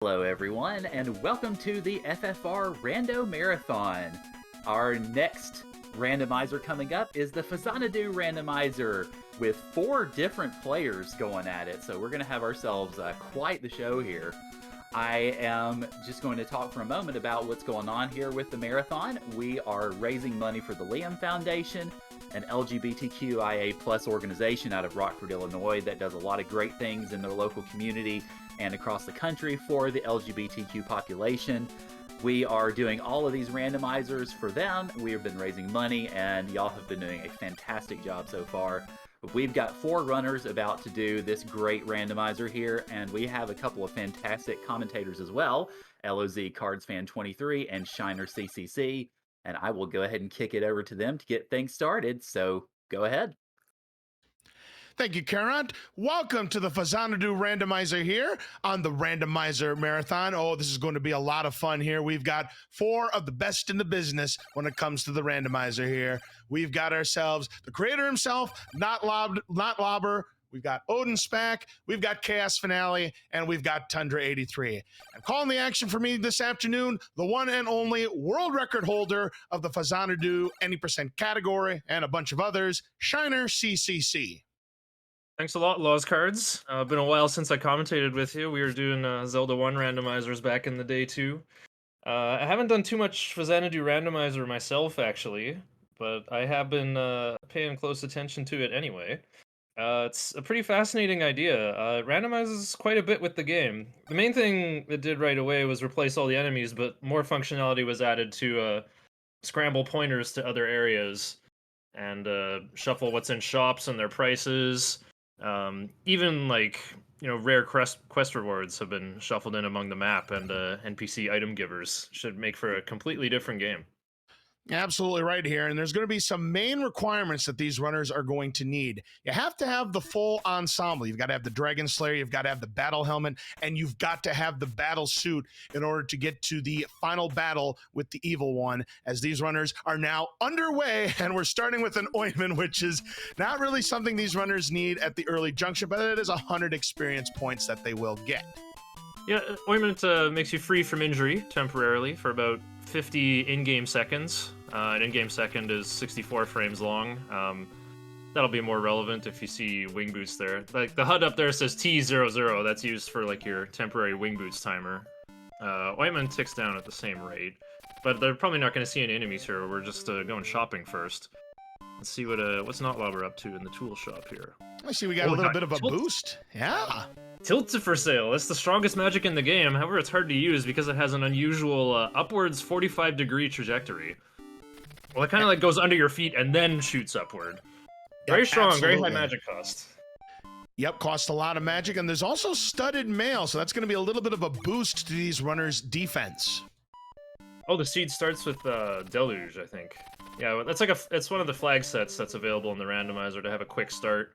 Hello everyone, and welcome to the FFR Rando Marathon. Our next randomizer coming up is the Faxanadu Randomizer, with 4 different players going at it, so we're going to have ourselves quite the show here. I am just going to talk for a moment about what's going on here with the marathon. We are raising money for the Liam Foundation, an LGBTQIA+ organization out of Rockford, Illinois that does a lot of great things in their local community and across the country for the LGBTQ population. We are doing all of these randomizers for them. We have been raising money, and y'all have been doing a fantastic job so far. We've got 4 runners about to do this great randomizer here, and we have a couple of fantastic commentators as well, LOZ Cards Fan 23 and Shiner CCC, and I will go ahead and kick it over to them to get things started, so go ahead. Thank you, Karant. Welcome to the Faxanadu Randomizer here on the Randomizer Marathon. Oh, this is going to be a lot of fun here. We've got 4 of the best in the business when it comes to the randomizer here. We've got ourselves the creator himself, not Lobber. We've got Odin Spack, we've got Chaos Finale, and we've got Tundra 83. And calling the action for me this afternoon, the one and only world record holder of the Faxanadu any percent category and a bunch of others, Shiner CCC. Thanks a lot, Laws Cards. Been a while since I commentated with you. We were doing Zelda 1 randomizers back in the day, too. I haven't done too much Faxanadu randomizer myself, actually, but I have been paying close attention to it anyway. It's a pretty fascinating idea. It randomizes quite a bit with the game. The main thing it did right away was replace all the enemies, but more functionality was added to scramble pointers to other areas and shuffle what's in shops and their prices. Even rare quest rewards have been shuffled in among the map, and NPC item givers should make for a completely different game. Absolutely right here, and there's going to be some main requirements that these runners are going to need. You have to have the full ensemble. You've got to have the Dragon Slayer, you've got to have the battle helmet, and you've got to have the battle suit in order to get to the final battle with the evil one, as these runners are now underway, and we're starting with an ointment, which is not really something these runners need at the early junction, but it is 100 experience points that they will get. Yeah, ointment makes you free from injury temporarily for about 50 in-game seconds. An in-game second is 64 frames long. That'll be more relevant if you see wing boots there. Like the HUD up there says T00. That's used for like your temporary wing boots timer. Ointment ticks down at the same rate, but they're probably not going to see any enemies here. We're just going shopping first. Let's see what's Not Lobber up to in the tool shop here. I see we got a little bit of a boost. Yeah. Tilted for sale. That's the strongest magic in the game. However, it's hard to use because it has an unusual upwards 45-degree trajectory. Well, it kind of like goes under your feet and then shoots upward. Very strong, absolutely. Very high magic cost. Yep, costs a lot of magic, and there's also studded mail, so that's going to be a little bit of a boost to these runners' defense. Oh, the seed starts with Deluge, I think. Yeah, that's like it's one of the flag sets that's available in the randomizer to have a quick start.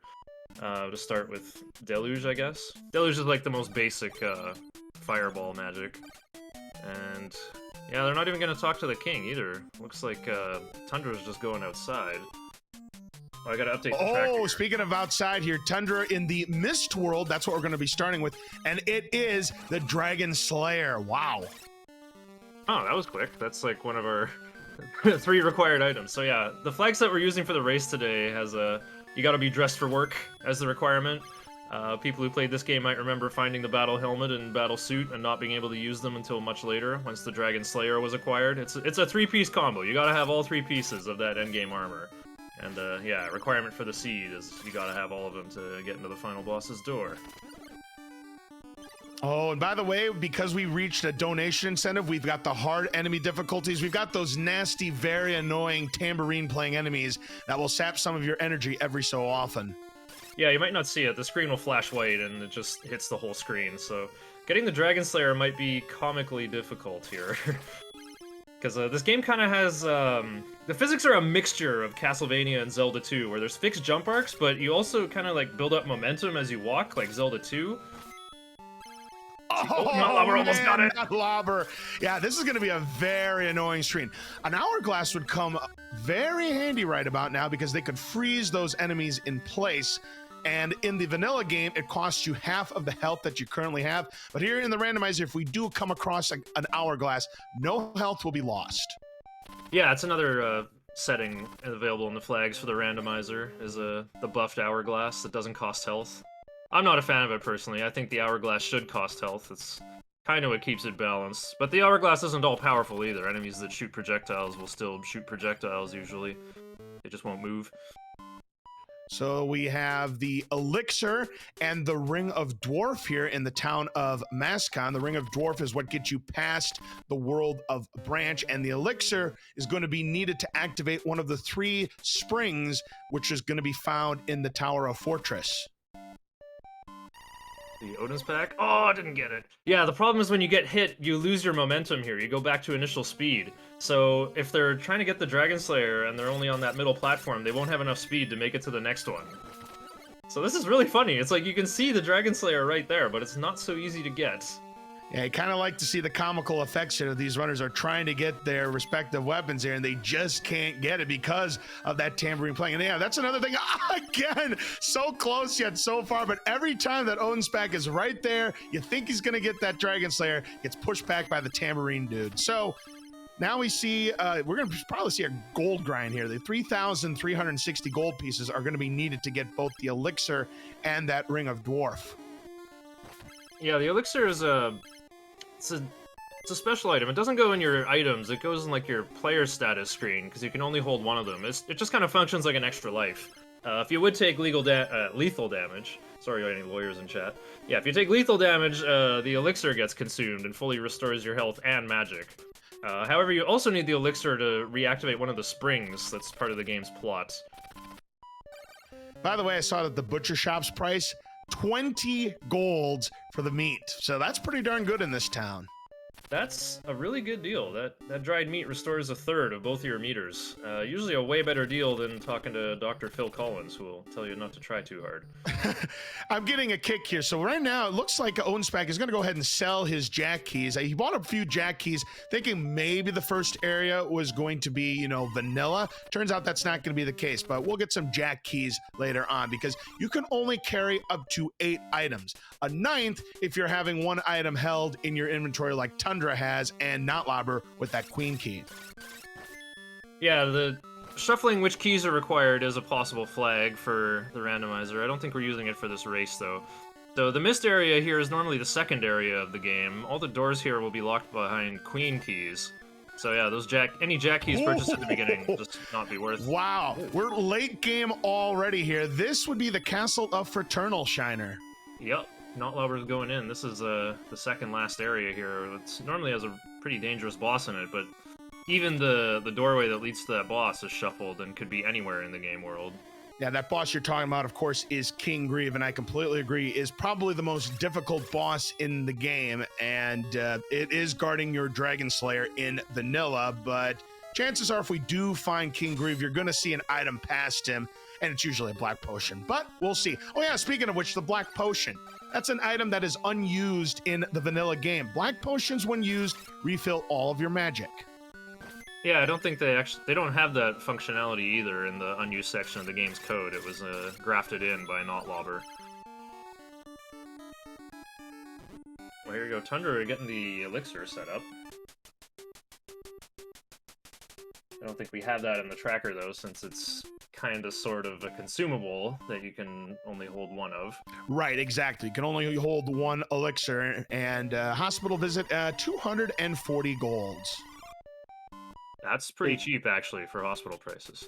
To start with Deluge, I guess. Deluge is like the most basic fireball magic. And yeah, they're not even going to talk to the king either. Looks like Tundra's just going outside. Oh, I gotta update the track here. Speaking of outside here, Tundra in the Mist World, that's what we're going to be starting with. And it is the Dragon Slayer. Wow. Oh, that was quick. That's like one of our 3 required items. So yeah, the flag set we're using for the race today has you gotta be dressed for work as the requirement. People who played this game might remember finding the battle helmet and battle suit and not being able to use them until much later, once the Dragon Slayer was acquired. It's a 3-piece combo. You gotta have all 3 pieces of that endgame armor. And yeah, requirement for the seed is you gotta have all of them to get into the final boss's door. Oh, and by the way, because we reached a donation incentive, we've got the hard enemy difficulties. We've got those nasty, very annoying tambourine-playing enemies that will sap some of your energy every so often. Yeah, you might not see it. The screen will flash white, and it just hits the whole screen. So getting the Dragon Slayer might be comically difficult here. Because this game kind of has... the physics are a mixture of Castlevania and Zelda 2, where there's fixed jump arcs, but you also kind of like build up momentum as you walk, like Zelda 2. Oh, Not Lobber almost got it. Not Lobber. Yeah, this is going to be a very annoying screen. An hourglass would come very handy right about now because they could freeze those enemies in place. And in the vanilla game, it costs you half of the health that you currently have. But here in the randomizer, if we do come across an hourglass, no health will be lost. Yeah, it's another setting available in the flags for the randomizer, is the buffed hourglass that doesn't cost health. I'm not a fan of it personally. I think the hourglass should cost health. It's kind of what keeps it balanced. But the hourglass isn't all powerful either. Enemies that shoot projectiles will still shoot projectiles usually. They just won't move. So we have the elixir and the ring of dwarf here in the town of Mascon. The ring of dwarf is what gets you past the world of branch, and the elixir is going to be needed to activate one of the 3 springs, which is going to be found in the Tower of Fortress. The Odin's pack? Oh, I didn't get it. Yeah, the problem is when you get hit, you lose your momentum here. You go back to initial speed. So if they're trying to get the Dragon Slayer and they're only on that middle platform, they won't have enough speed to make it to the next one. So this is really funny. It's like you can see the Dragon Slayer right there, but it's not so easy to get. Yeah, I kind of like to see the comical effects here. These runners are trying to get their respective weapons here, and they just can't get it because of that tambourine playing. And yeah, that's another thing. Again, so close yet so far, but every time that Odin's pack is right there, you think he's going to get that Dragon Slayer, gets pushed back by the tambourine dude. So now we see, we're going to probably see a gold grind here. The 3,360 gold pieces are going to be needed to get both the elixir and that ring of dwarf. Yeah, the elixir is it's a special item. It doesn't go in your items. It goes in like your player status screen because you can only hold one of them. It just kind of functions like an extra life. If you would take lethal damage, sorry, any lawyers in chat. Yeah, if you take lethal damage, the elixir gets consumed and fully restores your health and magic. However, you also need the elixir to reactivate one of the springs that's part of the game's plot. By the way, I saw that the butcher shop's price, 20 golds for the meat. So that's pretty darn good in this town. That's a really good deal. That dried meat restores 1/3 of both your meters. Usually a way better deal than talking to Dr. Phil Collins, who will tell you not to try too hard. I'm getting a kick here. So right now, it looks like Odinspec is going to go ahead and sell his jack keys. He bought a few jack keys, thinking maybe the first area was going to be, you know, vanilla. Turns out that's not going to be the case, but we'll get some jack keys later on because you can only carry up to 8 items. A 9th if you're having 1 item held in your inventory like Tundra has, and Notlobber with that queen key. Yeah, the shuffling which keys are required is a possible flag for the randomizer. I don't think we're using it for this race, though. So the mist area here is normally the second area of the game. All the doors here will be locked behind queen keys. So yeah, those any jack keys purchased at the beginning will just not be worth. Wow, we're late game already here. This would be the Castle of Fraternal Shiner. Yep. Notlobber's going in. This is the second last area here. It normally has a pretty dangerous boss in it, but even the doorway that leads to that boss is shuffled and could be anywhere in the game world. Yeah, that boss you're talking about, of course, is King Grieve, and I completely agree, is probably the most difficult boss in the game, and it is guarding your Dragon Slayer in vanilla, but chances are if we do find King Grieve, you're going to see an item past him, and it's usually a black potion, but we'll see. Oh yeah, speaking of which, the black potion. That's an item that is unused in the vanilla game. Black potions, when used, refill all of your magic. Yeah, I don't think they don't have that functionality either in the unused section of the game's code. It was grafted in by Notlobber. Well, here we go. Tundra getting the elixir set up. I don't think we have that in the tracker, though, since it's kind of sort of a consumable that you can only hold 1 of. Right, exactly. You can only hold 1 elixir, and hospital visit 240 golds. That's pretty cheap, actually, for hospital prices.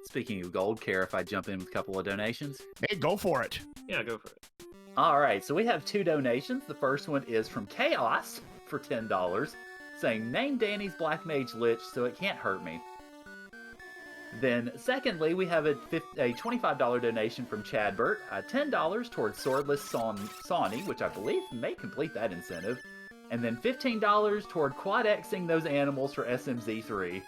Speaking of gold, care if I jump in with a couple of donations? Hey, go for it. Yeah, go for it. All right, so we have 2 donations. The first one is from Chaos for $10, saying, name Danny's Black Mage Lich so it can't hurt me. Then, secondly, we have a $25 donation from Chadbert, $10 towards Swordless Sawney, which I believe may complete that incentive, and then $15 toward quad-Xing those animals for SMZ3.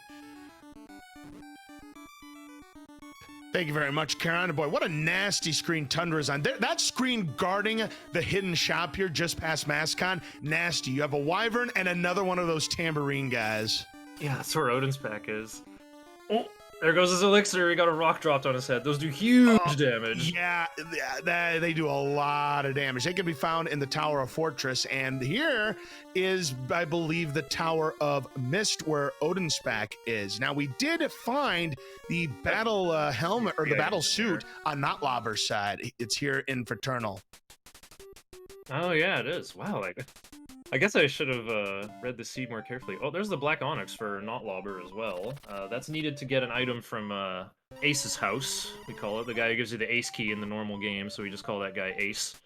Thank you very much, Karen. Boy, what a nasty screen Tundra's on. That screen guarding the hidden shop here just past Mascon, nasty. You have a Wyvern and another one of those tambourine guys. Yeah, that's where Odin's pack is. Oh, There goes his elixir. He got a rock dropped on his head. Those do huge damage. Yeah, they do a lot of damage. They can be found in the Tower of Fortress, and here is, I believe, the Tower of Mist where Odinspec is. Now, we did find the battle helmet or the battle suit on Notlobber's side. It's here in Fraternal. Oh yeah, it is. Wow, like I guess I should have read the seed more carefully. Oh, there's the black onyx for Notlobber as well. That's needed to get an item from Ace's house, we call it. The guy who gives you the ace key in the normal game, so we just call that guy Ace.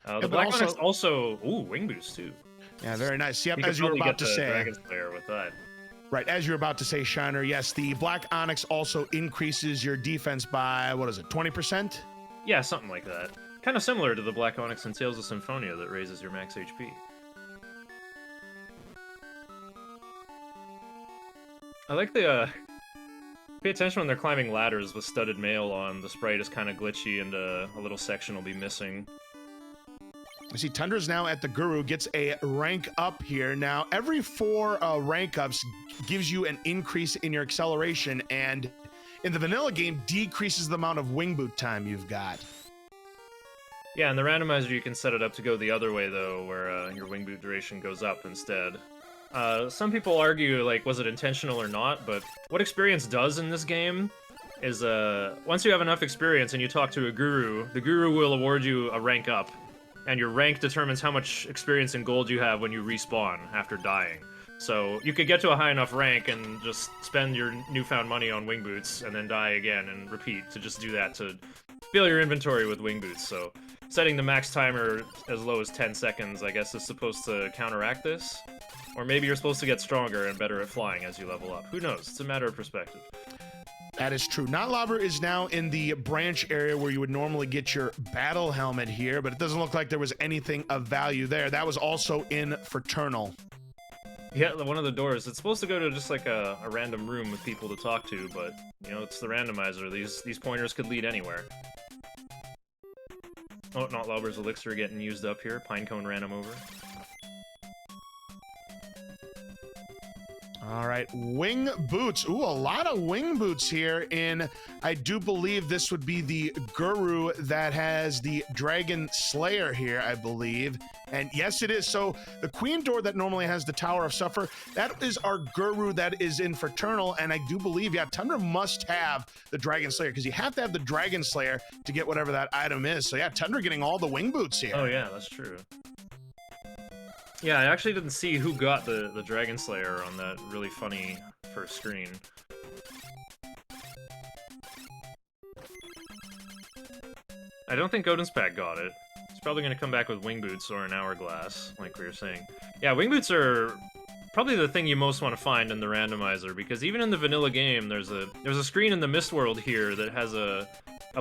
The black onyx also, ooh, wing boots too. Yeah, very nice. Yep, you as you were about to say. Dragon Slayer with that. Right, as you're about to say, Shiner, yes, the black onyx also increases your defense by, what is it, 20%? Yeah, something like that. Kind of similar to the black onyx in Tales of Symphonia that raises your max HP. I like the, pay attention when they're climbing ladders with studded mail on. The sprite is kind of glitchy and a little section will be missing. You see, Tundra's now at the Guru, gets a rank up here. Now, every 4 rank ups gives you an increase in your acceleration, and in the vanilla game, decreases the amount of wing boot time you've got. Yeah, in the randomizer, you can set it up to go the other way, though, where your wing boot duration goes up instead. Some people argue, like, was it intentional or not, but what experience does in this game is, once you have enough experience and you talk to a guru, the guru will award you a rank up, and your rank determines how much experience and gold you have when you respawn after dying. So you could get to a high enough rank and just spend your newfound money on wing boots and then die again and repeat to just do that to fill your inventory with wing boots. So setting the max timer as low as 10 seconds, I guess, is supposed to counteract this. Or maybe you're supposed to get stronger and better at flying as you level up. Who knows? It's a matter of perspective. That is true. Notlobber is now in the branch area where you would normally get your battle helmet here, but it doesn't look like there was anything of value there. That was also in Fraternal. Yeah, one of the doors. It's supposed to go to just like a random room with people to talk to, but, you know, it's the randomizer. These pointers could lead anywhere. Oh, Notlobber's elixir getting used up here. Pinecone ran him over. All right, wing boots. Ooh, a lot of wing boots here in, I do believe this would be the Guru that has the Dragon Slayer here, I believe. And yes, it is. So the Queen door that normally has the Tower of Suffer, that is our Guru that is in Fraternal. And I do believe, yeah, Tundra must have the Dragon Slayer because you have to have the Dragon Slayer to get whatever that item is. So yeah, Tundra getting all the wing boots here. Oh yeah, that's true. Yeah, I actually didn't see who got the Dragon Slayer on that really funny first screen. I don't think Odinspec got it. He's probably going to come back with wing boots or an hourglass, like we were saying. Yeah, wing boots are probably the thing you most want to find in the randomizer, because even in the vanilla game, there's a screen in the Mist world here that has a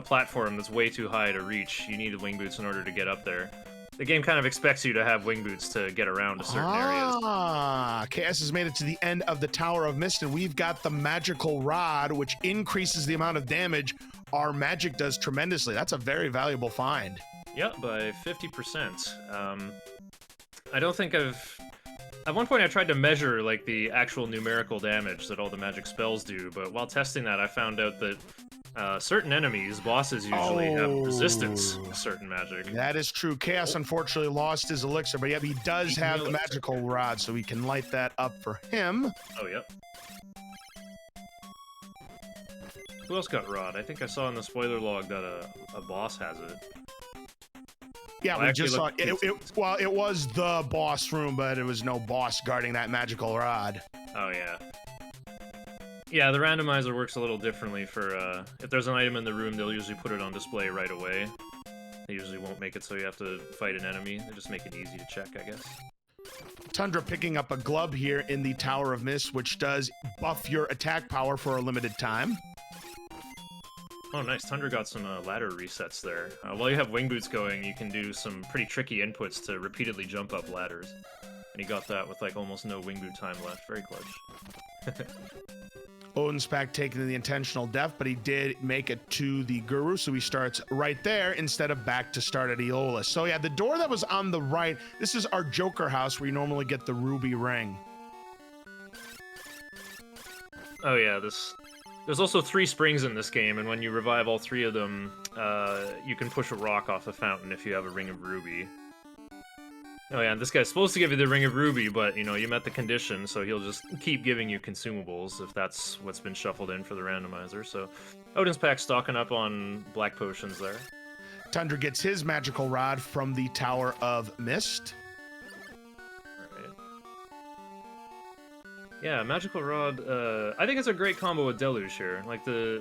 platform that's way too high to reach. You need wing boots in order to get up there. The game kind of expects you to have wing boots to get around to certain areas. KS has made it to the end of the Tower of Mist, and we've got the magical rod, which increases the amount of damage our magic does tremendously. That's a very valuable find. Yep, by 50%. I don't think I've... At one point I tried to measure, like, the actual numerical damage that all the magic spells do, but while testing that I found out that certain enemies, bosses, usually have resistance to certain magic. That is true. Chaos unfortunately lost his elixir, but yeah, he does have the magical rod, so we can light that up for him. Oh, yep. Who else got rod? I think I saw in the spoiler log that a boss has it. Yeah, we just saw it. Well, it was the boss room, but it was no boss guarding that magical rod. Oh, yeah. Yeah, the randomizer works a little differently for, if there's an item in the room, they'll usually put it on display right away. They usually won't make it so you have to fight an enemy. They just make it easy to check, I guess. Tundra picking up a glove here in the Tower of Mist, which does buff your attack power for a limited time. Oh, nice. Tundra got some ladder resets there. While you have wing boots going, you can do some pretty tricky inputs to repeatedly jump up ladders. And he got that with, like, almost no wing boot time left. Very clutch. Odinspec taking the intentional death, but he did make it to the Guru, so he starts right there instead of back to start at Aeolus. So yeah, the door that was on the right, this is our Joker house where you normally get the ruby ring. Oh yeah, this There's also 3 springs in this game, and when you revive all 3 of them, you can push a rock off a fountain if you have a Ring of Ruby. Oh yeah, and this guy's supposed to give you the Ring of Ruby, but, you know, you met the condition, so he'll just keep giving you consumables if that's what's been shuffled in for the randomizer. So Odin's Pack stocking up on black potions there. Tundra gets his magical rod from the Tower of Mist. Alright. Yeah, magical rod, I think it's a great combo with Deluge here. Like, the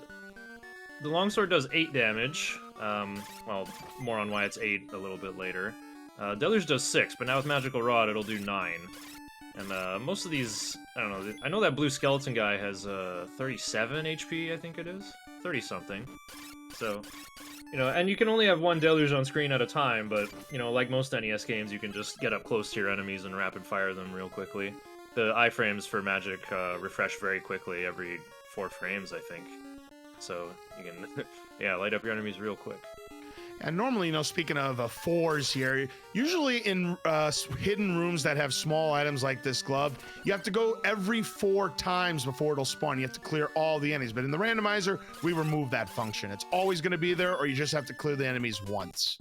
longsword does 8 damage. Well, more on why it's 8 a little bit later. Deluge does 6, but now with magical rod it'll do 9. And most of these, I don't know, I know that blue skeleton guy has 37 HP, I think it is? 30-something. So, you know, and you can only have 1 Deluge on screen at a time, but, you know, like most NES games, you can just get up close to your enemies and rapid fire them real quickly. The iframes for magic refresh very quickly every 4 frames, I think. So, you can, yeah, light up your enemies real quick. And normally, you know, speaking of fours here, usually in hidden rooms that have small items like this glove, you have to go every 4 times before it'll spawn. You have to clear all the enemies. But in the randomizer, we remove that function. It's always going to be there, or you just have to clear the enemies once.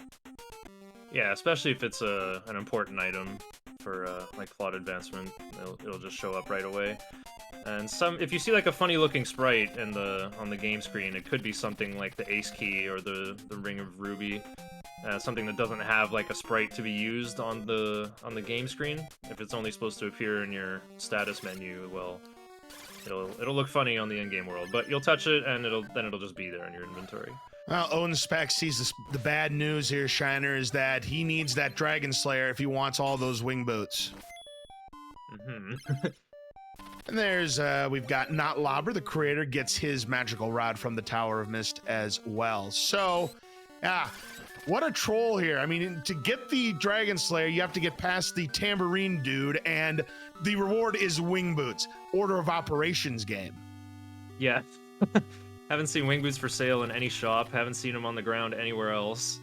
Yeah, especially if it's an important item for like plot advancement, it'll just show up right away. And if you see like a funny looking sprite on the game screen, it could be something like the Ace Key or the Ring of Ruby, something that doesn't have like a sprite to be used on the game screen. If it's only supposed to appear in your status menu, well, it'll look funny on the in-game world. But you'll touch it, and it'll just be there in your inventory. Well, Odin Spec sees the bad news here, Shiner, is that he needs that Dragon Slayer if he wants all those wing boots. Mm-hmm. And there's, we've got Not Lobber, the creator, gets his magical rod from the Tower of Mist as well. So, what a troll here. I mean, to get the Dragon Slayer, you have to get past the tambourine dude, and the reward is wing boots. Order of operations game. Yeah. Haven't seen wing boots for sale in any shop. Haven't seen them on the ground anywhere else.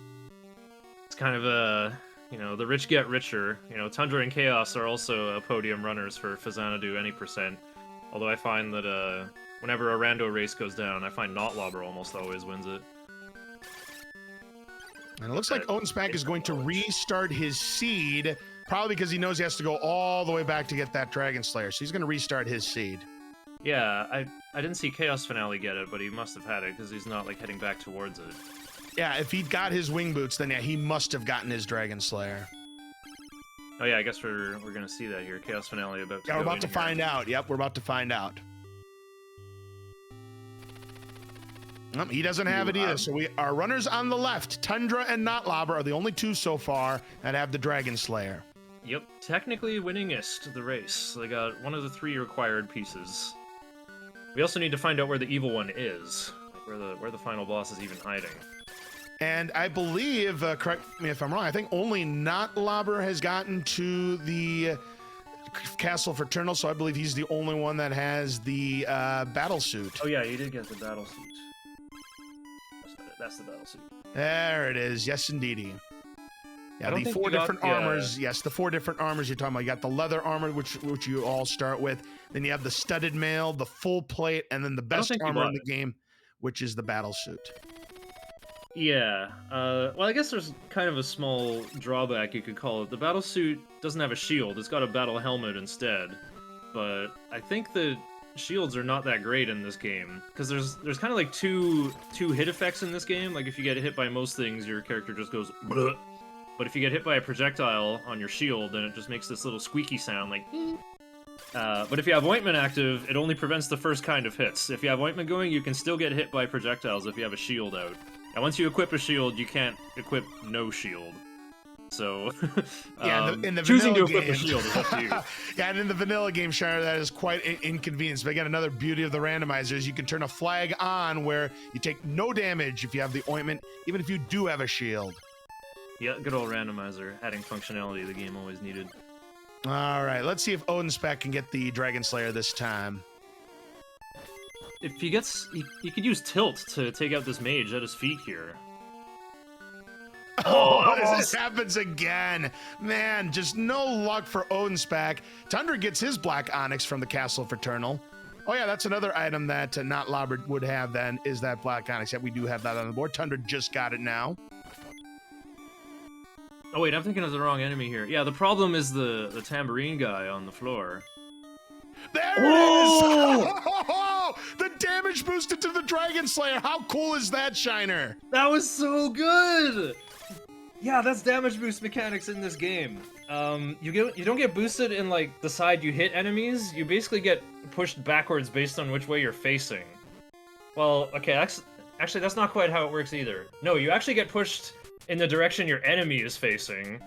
It's kind of a... You know, the rich get richer. You know, Tundra and Chaos are also podium runners for Faxanadu any percent. Although I find that whenever a rando race goes down, I find Not Lobber almost always wins it. And it looks like Odin Spank is going to restart his seed, probably because he knows he has to go all the way back to get that Dragon Slayer. So he's going to restart his seed. Yeah, I didn't see Chaos Finale get it, but he must have had it because he's not like heading back towards it. Yeah, if he got his wing boots, then yeah, he must have gotten his Dragon Slayer. Oh yeah, I guess we're gonna see that here. Chaos Finale about to Yeah, we're about to find out. Yep, we're about to find out. He doesn't have it either. So our runners on the left, Tundra and Not Lobber, are the only 2 so far that have the Dragon Slayer. Yep, technically winningest the race. They got one of the 3 required pieces. We also need to find out where the evil one is, like where the final boss is even hiding. And I believe, correct me if I'm wrong, I think only Not Lobber has gotten to the Castle Fraternal, so I believe he's the only one that has the battle suit. Oh yeah, he did get the battle suit. That's the battle suit. There it is. Yes, indeedy. Yeah, the 4 different armors. Yes, the 4 different armors you're talking about. You got the leather armor, which you all start with. Then you have the studded mail, the full plate, and then the best armor in the game, which is the battle suit. Yeah, well, I guess there's kind of a small drawback, you could call it. The battle suit doesn't have a shield, it's got a battle helmet instead. But I think the shields are not that great in this game, because there's kind of like two hit effects in this game. Like if you get hit by most things, your character just goes bleh. But if you get hit by a projectile on your shield, then it just makes this little squeaky sound like but if you have Ointment active, it only prevents the first kind of hits. If you have Ointment going, you can still get hit by projectiles if you have a shield out. And once you equip a shield, you can't equip no shield. So, yeah, in the choosing to game, equip a shield is up to you. Yeah, and in the vanilla game, Shiner, that is quite an inconvenience. But again, another beauty of the randomizer is you can turn a flag on where you take no damage if you have the ointment, even if you do have a shield. Yeah, good old randomizer, adding functionality the game always needed. All right, let's see if Odin Spec can get the Dragon Slayer this time. If he gets, he could use tilt to take out this mage at his feet here. Oh, this happens again. Man, just no luck for Odin Spec. Tundra gets his Black Onyx from the Castle Fraternal. Oh yeah, that's another item that not Lobbert would have then, is that Black Onyx. Yeah, we do have that on the board. Tundra just got it now. Oh wait, I'm thinking of the wrong enemy here. Yeah, the problem is the tambourine guy on the floor. There it is! The damage boosted to the Dragon Slayer. How cool is that, Shiner? That was so good! Yeah, that's damage boost mechanics in this game. You don't get boosted in like the side you hit enemies. You basically get pushed backwards based on which way you're facing. Well, okay, actually that's not quite how it works either. No, you actually get pushed in the direction your enemy is facing.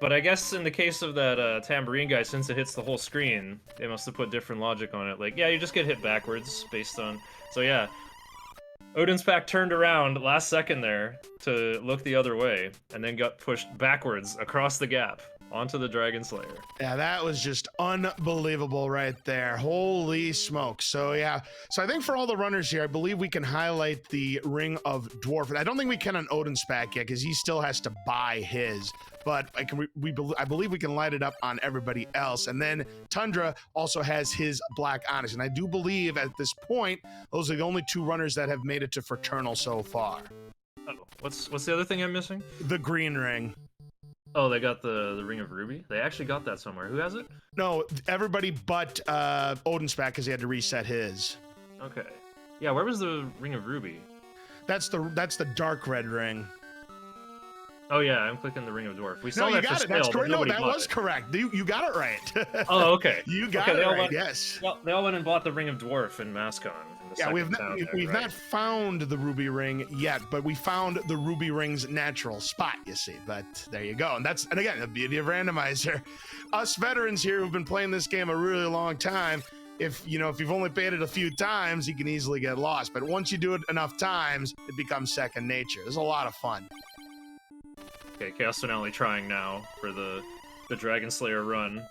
But I guess in the case of that tambourine guy, since it hits the whole screen, they must have put different logic on it. Like, yeah, you just get hit backwards based on... So yeah, Odin's Pack turned around last second there to look the other way, and then got pushed backwards across the gap onto the Dragon Slayer. Yeah, that was just unbelievable right there. Holy smoke. So yeah, so I think for all the runners here, I believe we can highlight the Ring of Dwarf. I don't think we can on Odin's Pack yet, because he still has to buy his. But I believe we can light it up on everybody else. And then Tundra also has his Black Onyx. And I do believe at this point, those are the only two runners that have made it to Fraternal so far. Oh, what's the other thing I'm missing? The green ring. Oh, they got the Ring of Ruby? They actually got that somewhere. Who has it? No, everybody but Odin's Pack, because he had to reset his. Okay. Yeah, where was the Ring of Ruby? That's the dark red ring. Oh yeah, I'm clicking the Ring of Dwarf. We saw No, you that got for it. That's sale, but correct. No, nobody that bought was it. correct. You got it right. Oh, okay. You got Okay, it they all right. went- Yes. They all went and bought the Ring of Dwarf in Mascon. In the Yeah, we've second not, town we've there, right? not found the ruby ring yet, but we found the ruby ring's natural spot, you see. But there you go. And again, the beauty of Randomizer. Us veterans here who've been playing this game a really long time, if you've only played it a few times, you can easily get lost. But once you do it enough times, it becomes second nature. It's a lot of fun. Okay, Chaos Finale trying now for the Dragon Slayer run.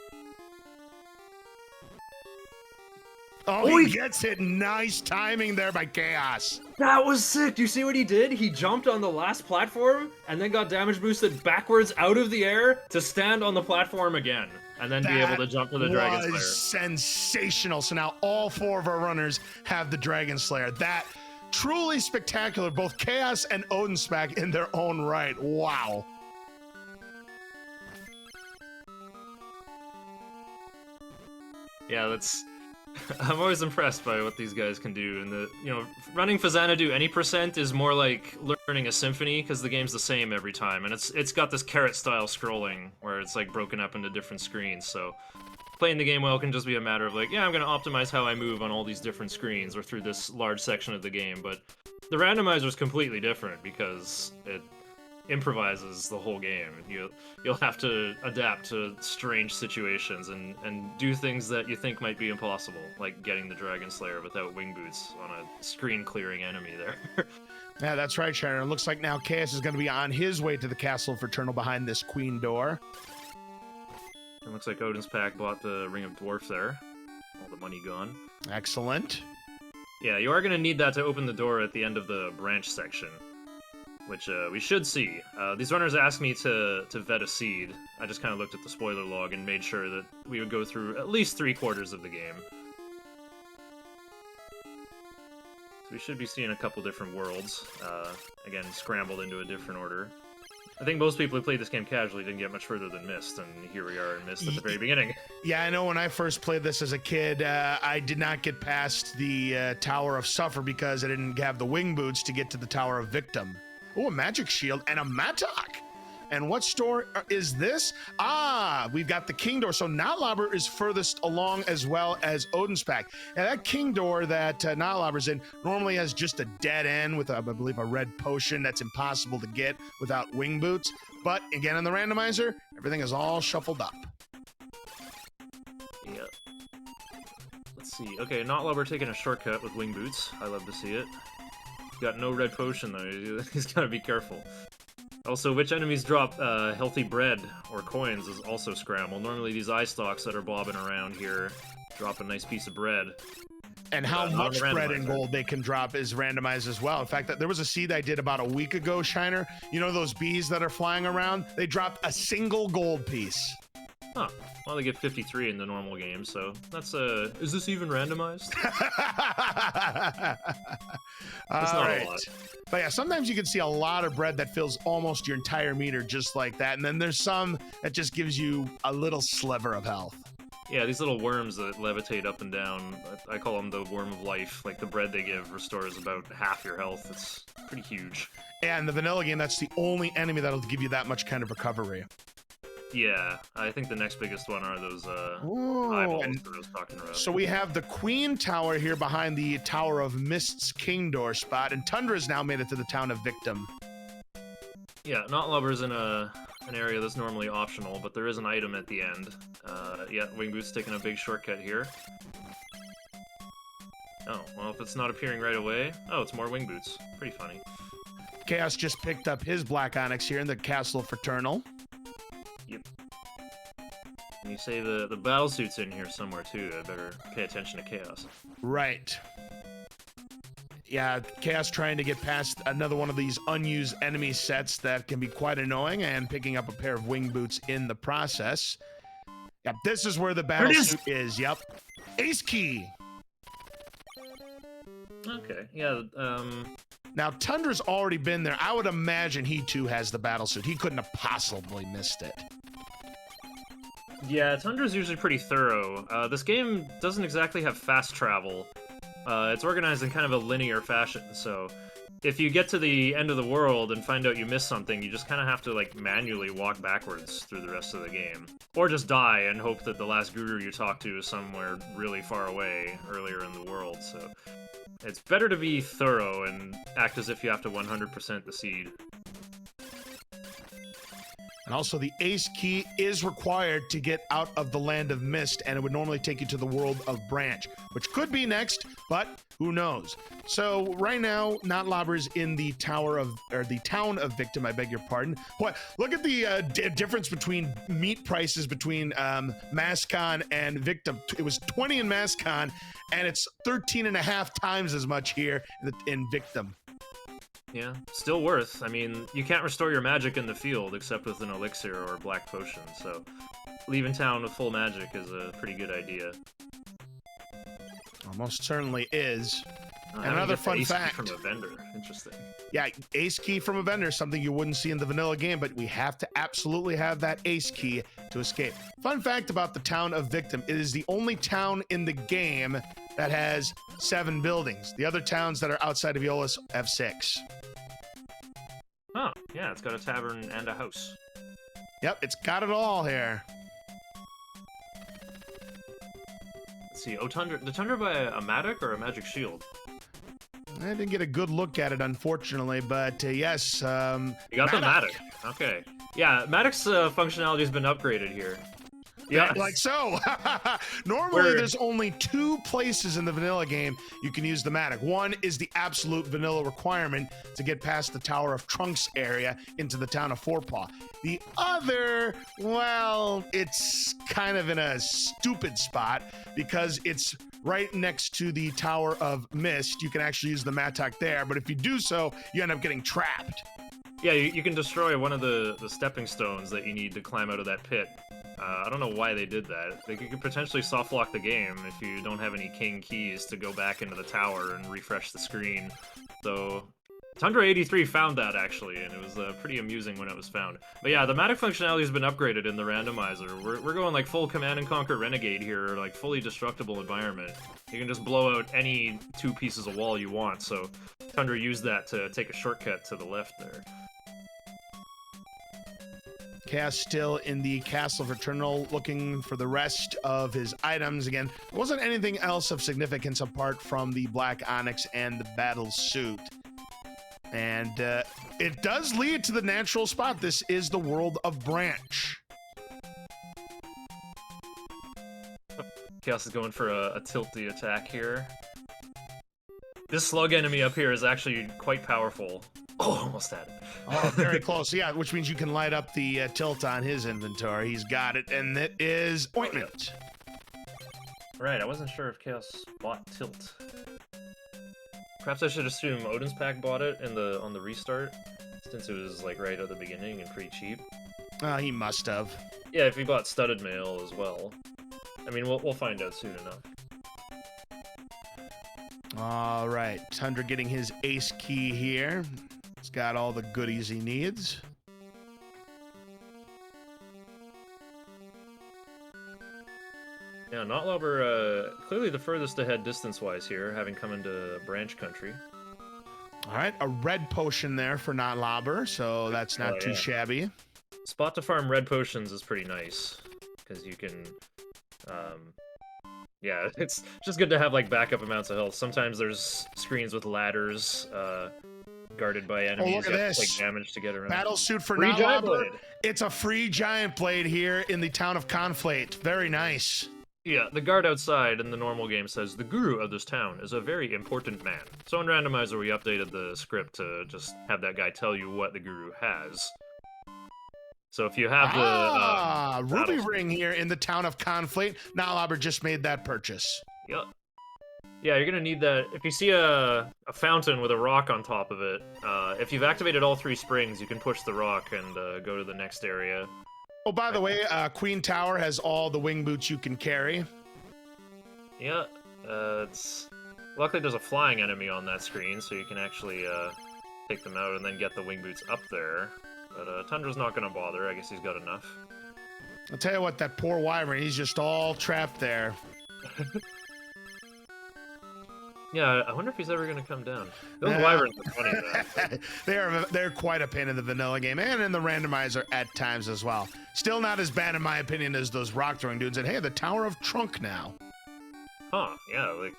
Oh, he gets it. Nice timing there by Chaos. That was sick! Do you see what he did? He jumped on the last platform and then got damage boosted backwards out of the air to stand on the platform again. And then be able to jump to the Dragon Slayer. Was sensational. So now all four of our runners have the Dragon Slayer. That truly spectacular. Both Chaos and Odin's Pack in their own right. Wow. Yeah, that's... I'm always impressed by what these guys can do, and running Faxanadu any percent is more like learning a symphony, because the game's the same every time, and it's got this carrot-style scrolling, where it's like broken up into different screens, so playing the game well can just be a matter of like, yeah, I'm gonna optimize how I move on all these different screens, or through this large section of the game, but the randomizer is completely different, because it improvises the whole game. You'll have to adapt to strange situations and do things that you think might be impossible, like getting the Dragon Slayer without wing boots on a screen clearing enemy there. Yeah, that's right, Sharon. It looks like now Chaos is going to be on his way to the Castle of Fraternal behind this queen door. It looks like Odin's Pack bought the Ring of Dwarf there. All the money gone. Excellent. Yeah, you are going to need that to open the door at the end of the branch section, which we should see. These runners asked me to vet a seed. I just kind of looked at the spoiler log and made sure that we would go through at least 3/4 of the game. So we should be seeing a couple different worlds, again, scrambled into a different order. I think most people who played this game casually didn't get much further than Mist, and here we are in Mist at the very beginning. Yeah, I know when I first played this as a kid, I did not get past the Tower of Suffer because I didn't have the wing boots to get to the Tower of Victim. Oh, a magic shield and a mattock. And what store is this? Ah, we've got the king door. So Natlobber is furthest along as well as Odin's Pack. And that king door that Natlobber's in normally has just a dead end with, I believe, a red potion that's impossible to get without wing boots. But again, in the randomizer, everything is all shuffled up. Yeah. Let's see. Okay, Natlobber taking a shortcut with wing boots. I love to see it. Got no red potion though. He's gotta be careful. Also, which enemies drop healthy bread or coins is also scrambled. Normally these eye stalks that are bobbing around here drop a nice piece of bread. And how much bread and gold they can drop is randomized as well. In fact, there was a seed I did about a week ago, Shiner. You know those bees that are flying around? They dropped a single gold piece. Huh. Well, they get 53 in the normal game, so that's is this even randomized? That's not a lot. But yeah, sometimes you can see a lot of bread that fills almost your entire meter just like that, and then there's some that just gives you a little sliver of health. Yeah, these little worms that levitate up and down, I call them the worm of life. Like, the bread they give restores about half your health. It's pretty huge. And the vanilla game, that's the only enemy that'll give you that much kind of recovery. Yeah, I think the next biggest one are those Ooh, eyeballs that I was talking about. So we have the Queen Tower here behind the Tower of Mist's King Door spot, and Tundra's now made it to the town of Victim. Yeah, Not Lover's in an area that's normally optional, but there is an item at the end. Yeah, Wing Boot's taking a big shortcut here. Oh, well, if it's not appearing right away... Oh, it's more Wing Boots. Pretty funny. Chaos just picked up his Black Onyx here in the Castle Fraternal. Yep. And you say the battlesuit's in here somewhere, too. I better pay attention to Chaos. Right. Yeah, Chaos trying to get past another one of these unused enemy sets that can be quite annoying, and picking up a pair of Wing Boots in the process. Yep, this is where the battlesuit is. Yep. Ace Key! Okay, yeah, Now, Tundra's already been there. I would imagine he, too, has the battlesuit. He couldn't have possibly missed it. Yeah, Tundra's usually pretty thorough. This game doesn't exactly have fast travel. It's organized in kind of a linear fashion, so if you get to the end of the world and find out you missed something, you just kind of have to, like, manually walk backwards through the rest of the game. Or just die and hope that the last guru you talk to is somewhere really far away earlier in the world, so it's better to be thorough and act as if you have to 100% the seed. And also, the Ace Key is required to get out of the Land of Mist, and it would normally take you to the World of Branch, which could be next, but who knows? So right now, Notlobber's in the Town of Victim, I beg your pardon. What? Look at the difference between meat prices between Mascon and Victim. It was 20 in Mascon, and it's 13.5 times as much here in Victim. Yeah, still worth. I mean, you can't restore your magic in the field except with an elixir or a black potion, so leaving town with full magic is a pretty good idea. Almost certainly is. And another fun fact from a vendor. Interesting. Yeah, Ace Key from a vendor, something you wouldn't see in the vanilla game, but we have to absolutely have that Ace Key to escape. Fun fact about the town of Victim, it is the only town in the game that has 7 buildings. The other towns that are outside of Eolus have 6. Oh, yeah, it's got a tavern and a house. Yep, it's got it all here. Let's see, did Tundra buy a Matic or a Magic Shield? I didn't get a good look at it, unfortunately, but yes. You got the Matic. Okay. Yeah, Matic's functionality has been upgraded here. Yeah, like so. Normally, there's only 2 places in the vanilla game you can use the Matic. One is the absolute vanilla requirement to get past the Tower of Trunks area into the town of Forepaw. The other, well, it's kind of in a stupid spot because it's right next to the Tower of Mist. You can actually use the Matic there, but if you do so, you end up getting trapped. Yeah, you can destroy one of the stepping stones that you need to climb out of that pit. I don't know why they did that. They could potentially soft lock the game if you don't have any king keys to go back into the tower and refresh the screen. So Tundra 83 found that, actually, and it was pretty amusing when it was found. But yeah, the Matic functionality has been upgraded in the randomizer. We're going like full Command and Conquer Renegade here, like fully destructible environment. You can just blow out any 2 pieces of wall you want, so Tundra used that to take a shortcut to the left there. Chaos still in the Castle Fraternal looking for the rest of his items. Again, there wasn't anything else of significance apart from the Black Onyx and the battle suit. And it does lead to the natural spot. This is the World of Branch. Chaos is going for a tilty attack here. This slug enemy up here is actually quite powerful. Oh, almost had it. Oh, very close. Yeah, which means you can light up the tilt on his inventory. He's got it, and it is Ointment. Right, I wasn't sure if Chaos bought Tilt. Perhaps I should assume Odin's Pack bought it on the restart, since it was like right at the beginning and pretty cheap. He must have. Yeah, if he bought studded mail as well. I mean, we'll find out soon enough. All right, Tundra getting his ace key here. He's got all the goodies he needs. Yeah, Notlobber, clearly the furthest ahead distance-wise here, having come into branch country. All right, a red potion there for Notlobber, so that's not too shabby. Spot to farm red potions is pretty nice, because you can, yeah, it's just good to have, like, backup amounts of health. Sometimes there's screens with ladders, guarded by enemies. Oh, look at this. To take damage to get around. Battle suit for Free giant Notlobber. blade. It's a free giant blade here in the town of Conflate. Very nice. Yeah, the guard outside in the normal game says, the guru of this town is a very important man. So in Randomizer, we updated the script to just have that guy tell you what the guru has. So if you have the... Ruby Ring here in the town of Conflate. Notlobber just made that purchase. Yep. Yeah, you're gonna need that. If you see a fountain with a rock on top of it, if you've activated all 3 springs, you can push the rock and go to the next area. Oh, by the way, Queen Tower has all the wing boots you can carry. Yeah, it's... Luckily there's a flying enemy on that screen, so you can actually take them out and then get the wing boots up there. But Tundra's not gonna bother, I guess he's got enough. I'll tell you what, that poor wyvern, he's just all trapped there. Yeah, I wonder if he's ever gonna come down. Those wyverns are funny, though. They're quite a pain in the vanilla game and in the randomizer at times as well. Still not as bad in my opinion as those rock throwing dudes. And hey, the Tower of Trunk now. Huh, yeah, like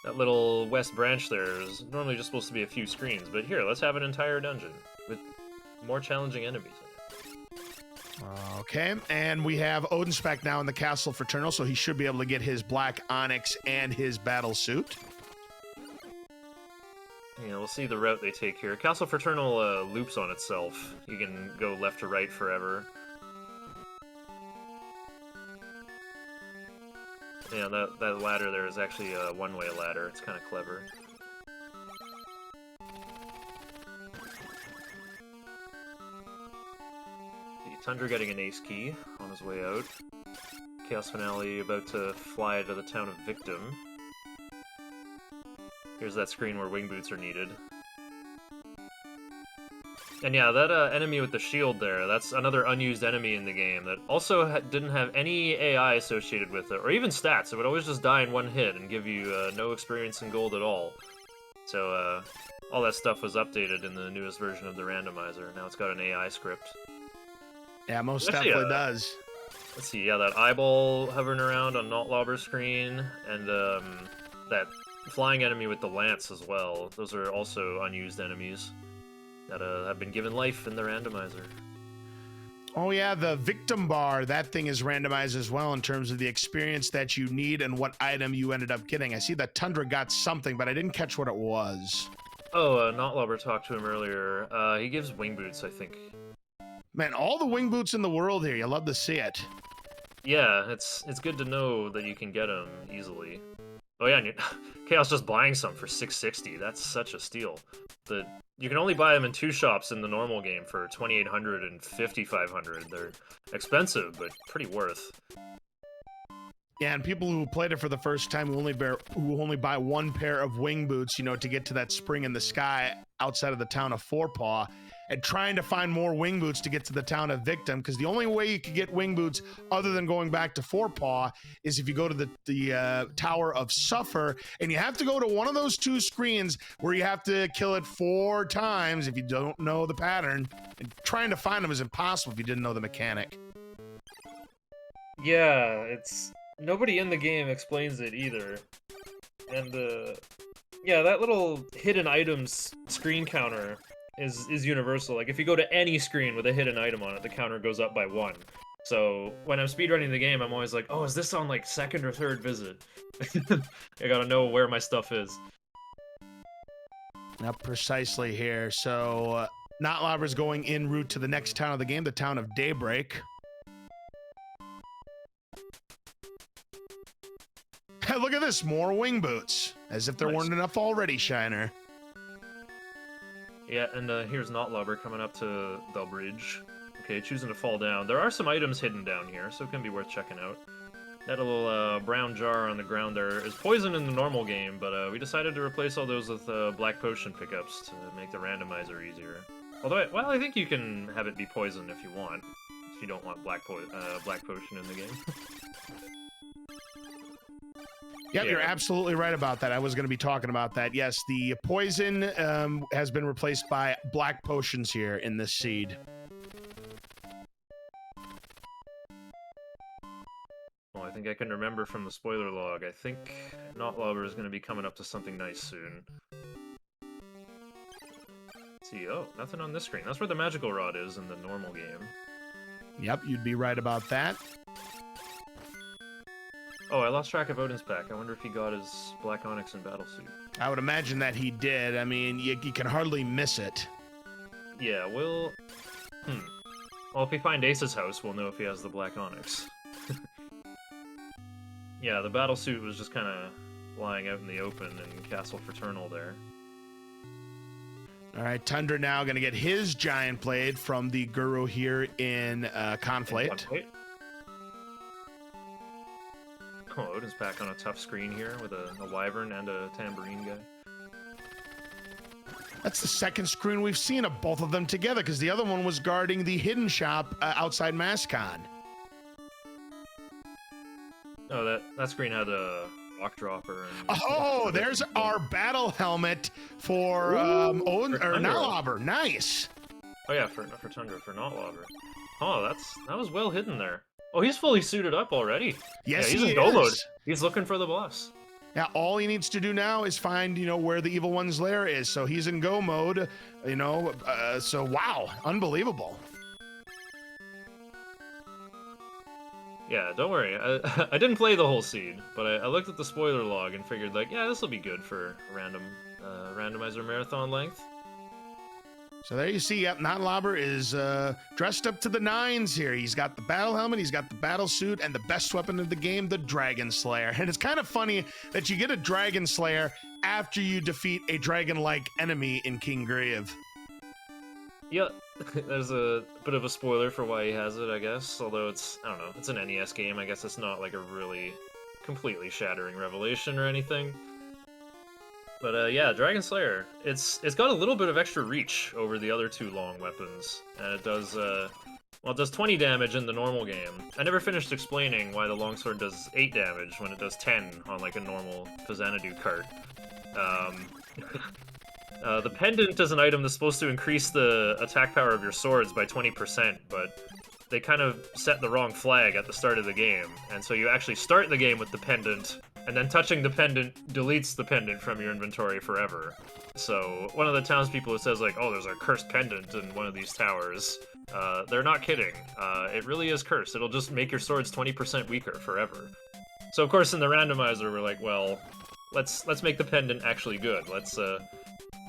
that little west branch there is normally just supposed to be a few screens, but here, let's have an entire dungeon with more challenging enemies in it. Okay, and we have Odinspec now in the Castle Fraternal, so he should be able to get his black onyx and his battle suit. Yeah, we'll see the route they take here. Castle Fraternal loops on itself. You can go left to right forever. Yeah, that ladder there is actually a one-way ladder. It's kind of clever. Tundra getting an ace key on his way out. Chaos Finale about to fly to the town of Victim. Here's that screen where wing boots are needed. And yeah, that enemy with the shield there, that's another unused enemy in the game that also didn't have any AI associated with it, or even stats. It would always just die in one hit and give you no experience in gold at all. So all that stuff was updated in the newest version of the randomizer. Now it's got an AI script. Yeah, most definitely does. Let's see, yeah, that eyeball hovering around on Notlobber's screen, and that flying enemy with the lance as well. Those are also unused enemies that have been given life in the randomizer. Oh yeah, the victim bar, that thing is randomized as well in terms of the experience that you need and what item you ended up getting. I see that Tundra got something, but I didn't catch what it was. Oh, Notlobber talked to him earlier. He gives wing boots, I think. Man, all the wing boots in the world here. You love to see it. Yeah, it's good to know that you can get them easily. Oh yeah, and Chaos just buying some for $660. That's such a steal. You can only buy them in 2 shops in the normal game for $2,800 and $5,500. They're expensive, but pretty worth. Yeah, and people who played it for the first time who only buy 1 pair of wing boots, you know, to get to that spring in the sky outside of the town of Forepaw, and trying to find more wing boots to get to the town of Victim, because the only way you could get wing boots other than going back to Forepaw is if you go to the Tower of Suffer, and you have to go to one of those 2 screens where you have to kill it 4 times if you don't know the pattern, and trying to find them is impossible if you didn't know the mechanic. Yeah, it's... Nobody in the game explains it either. And, yeah, that little hidden items screen counter is universal. Like, if you go to any screen with a hidden item on it, the counter goes up by 1. So, when I'm speedrunning the game, I'm always like, oh, is this on, like, 2nd or 3rd visit? I gotta know where my stuff is. Not precisely here. So, Notlobber's going en route to the next town of the game, the town of Daybreak. Hey, look at this, more wing boots. As if there weren't enough already, Shiner. Yeah, and here's Notlobber coming up to the bridge. Okay, choosing to fall down. There are some items hidden down here, so it can be worth checking out. That little brown jar on the ground there is poison in the normal game, but we decided to replace all those with black potion pickups to make the randomizer easier. Although, well, I think you can have it be poison if you want, if you don't want black potion in the game. Yep, you're absolutely right about that. I was going to be talking about that. Yes, the poison has been replaced by black potions here in this seed. Well, I think I can remember from the spoiler log. I think Notlobber is going to be coming up to something nice soon. Let's see, oh, nothing on this screen. That's where the magical rod is in the normal game. Yep, you'd be right about that. Oh, I lost track of Odin's pack. I wonder if he got his Black Onyx and Battlesuit. I would imagine that he did. I mean, you can hardly miss it. Yeah, we'll... Well, if we find Ace's house, we'll know if he has the Black Onyx. Yeah, the Battlesuit was just kind of lying out in the open in Castle Fraternal there. All right, Tundra now going to get his Giant Blade from the Guru here in Conflate. Oh, Odin's pack on a tough screen here with a Wyvern and a Tambourine guy. That's the second screen we've seen of both of them together, because the other one was guarding the hidden shop outside Mascon. Oh, that screen had a rock dropper. And oh, there's our battle helmet for Odin or Notlobber. Nice. Oh yeah, for Tundra, for Notlobber. Oh, that was well hidden there. Oh, he's fully suited up already. Yes, yeah, he's in go mode. He's looking for the boss. Yeah, all he needs to do now is find, where the Evil One's lair is. So he's in go mode, so wow, unbelievable. Yeah, don't worry. I didn't play the whole seed, but I looked at the spoiler log and figured, like, yeah, this will be good for randomizer marathon length. So there you see, yep, Notlobber is dressed up to the nines here. He's got the battle helmet, he's got the battle suit, and the best weapon of the game, the Dragon Slayer. And it's kind of funny that you get a Dragon Slayer after you defeat a dragon-like enemy in King Grieve. Yeah, there's a bit of a spoiler for why he has it, I guess. Although it's, I don't know, it's an NES game. I guess it's not like a really completely shattering revelation or anything. But yeah, Dragon Slayer, it's got a little bit of extra reach over the other two long weapons, and it does, well, it does 20 damage in the normal game. I never finished explaining why the longsword does 8 damage when it does 10 on, like, a normal Faxanadu cart. The pendant is an item that's supposed to increase the attack power of your swords by 20%, but they kind of set the wrong flag at the start of the game, and so you actually start the game with the pendant, and then touching the pendant deletes the pendant from your inventory forever. So one of the townspeople who says, like, oh, there's a cursed pendant in one of these towers, they're not kidding. It really is cursed. It'll just make your swords 20% weaker forever. So of course in the randomizer we're like, well, let's make the pendant actually good. Let's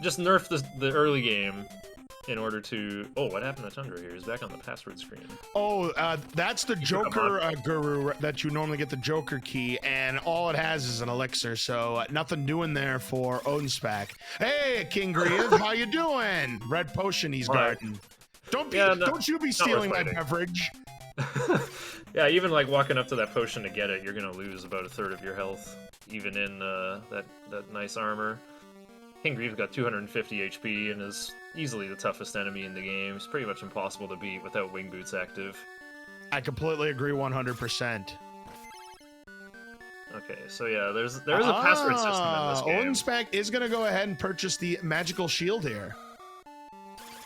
just nerf the early game in order to... Oh, what happened to Tundra here? He's back on the password screen. Oh, that's the Joker Guru that you normally get the Joker key, and all it has is an elixir, so nothing new in there for Odin's pack. Hey, King Grieve, how you doing? Red potion he's guarding. Don't you be stealing my beverage. Yeah, even like walking up to that potion to get it, you're gonna lose about a third of your health, even in that nice armor. King Grieve's got 250 HP and is easily the toughest enemy in the game. It's pretty much impossible to beat without wing boots active. I completely agree 100%. Okay, so yeah, there is a password system in this game. Odin's pack is going to go ahead and purchase the magical shield here.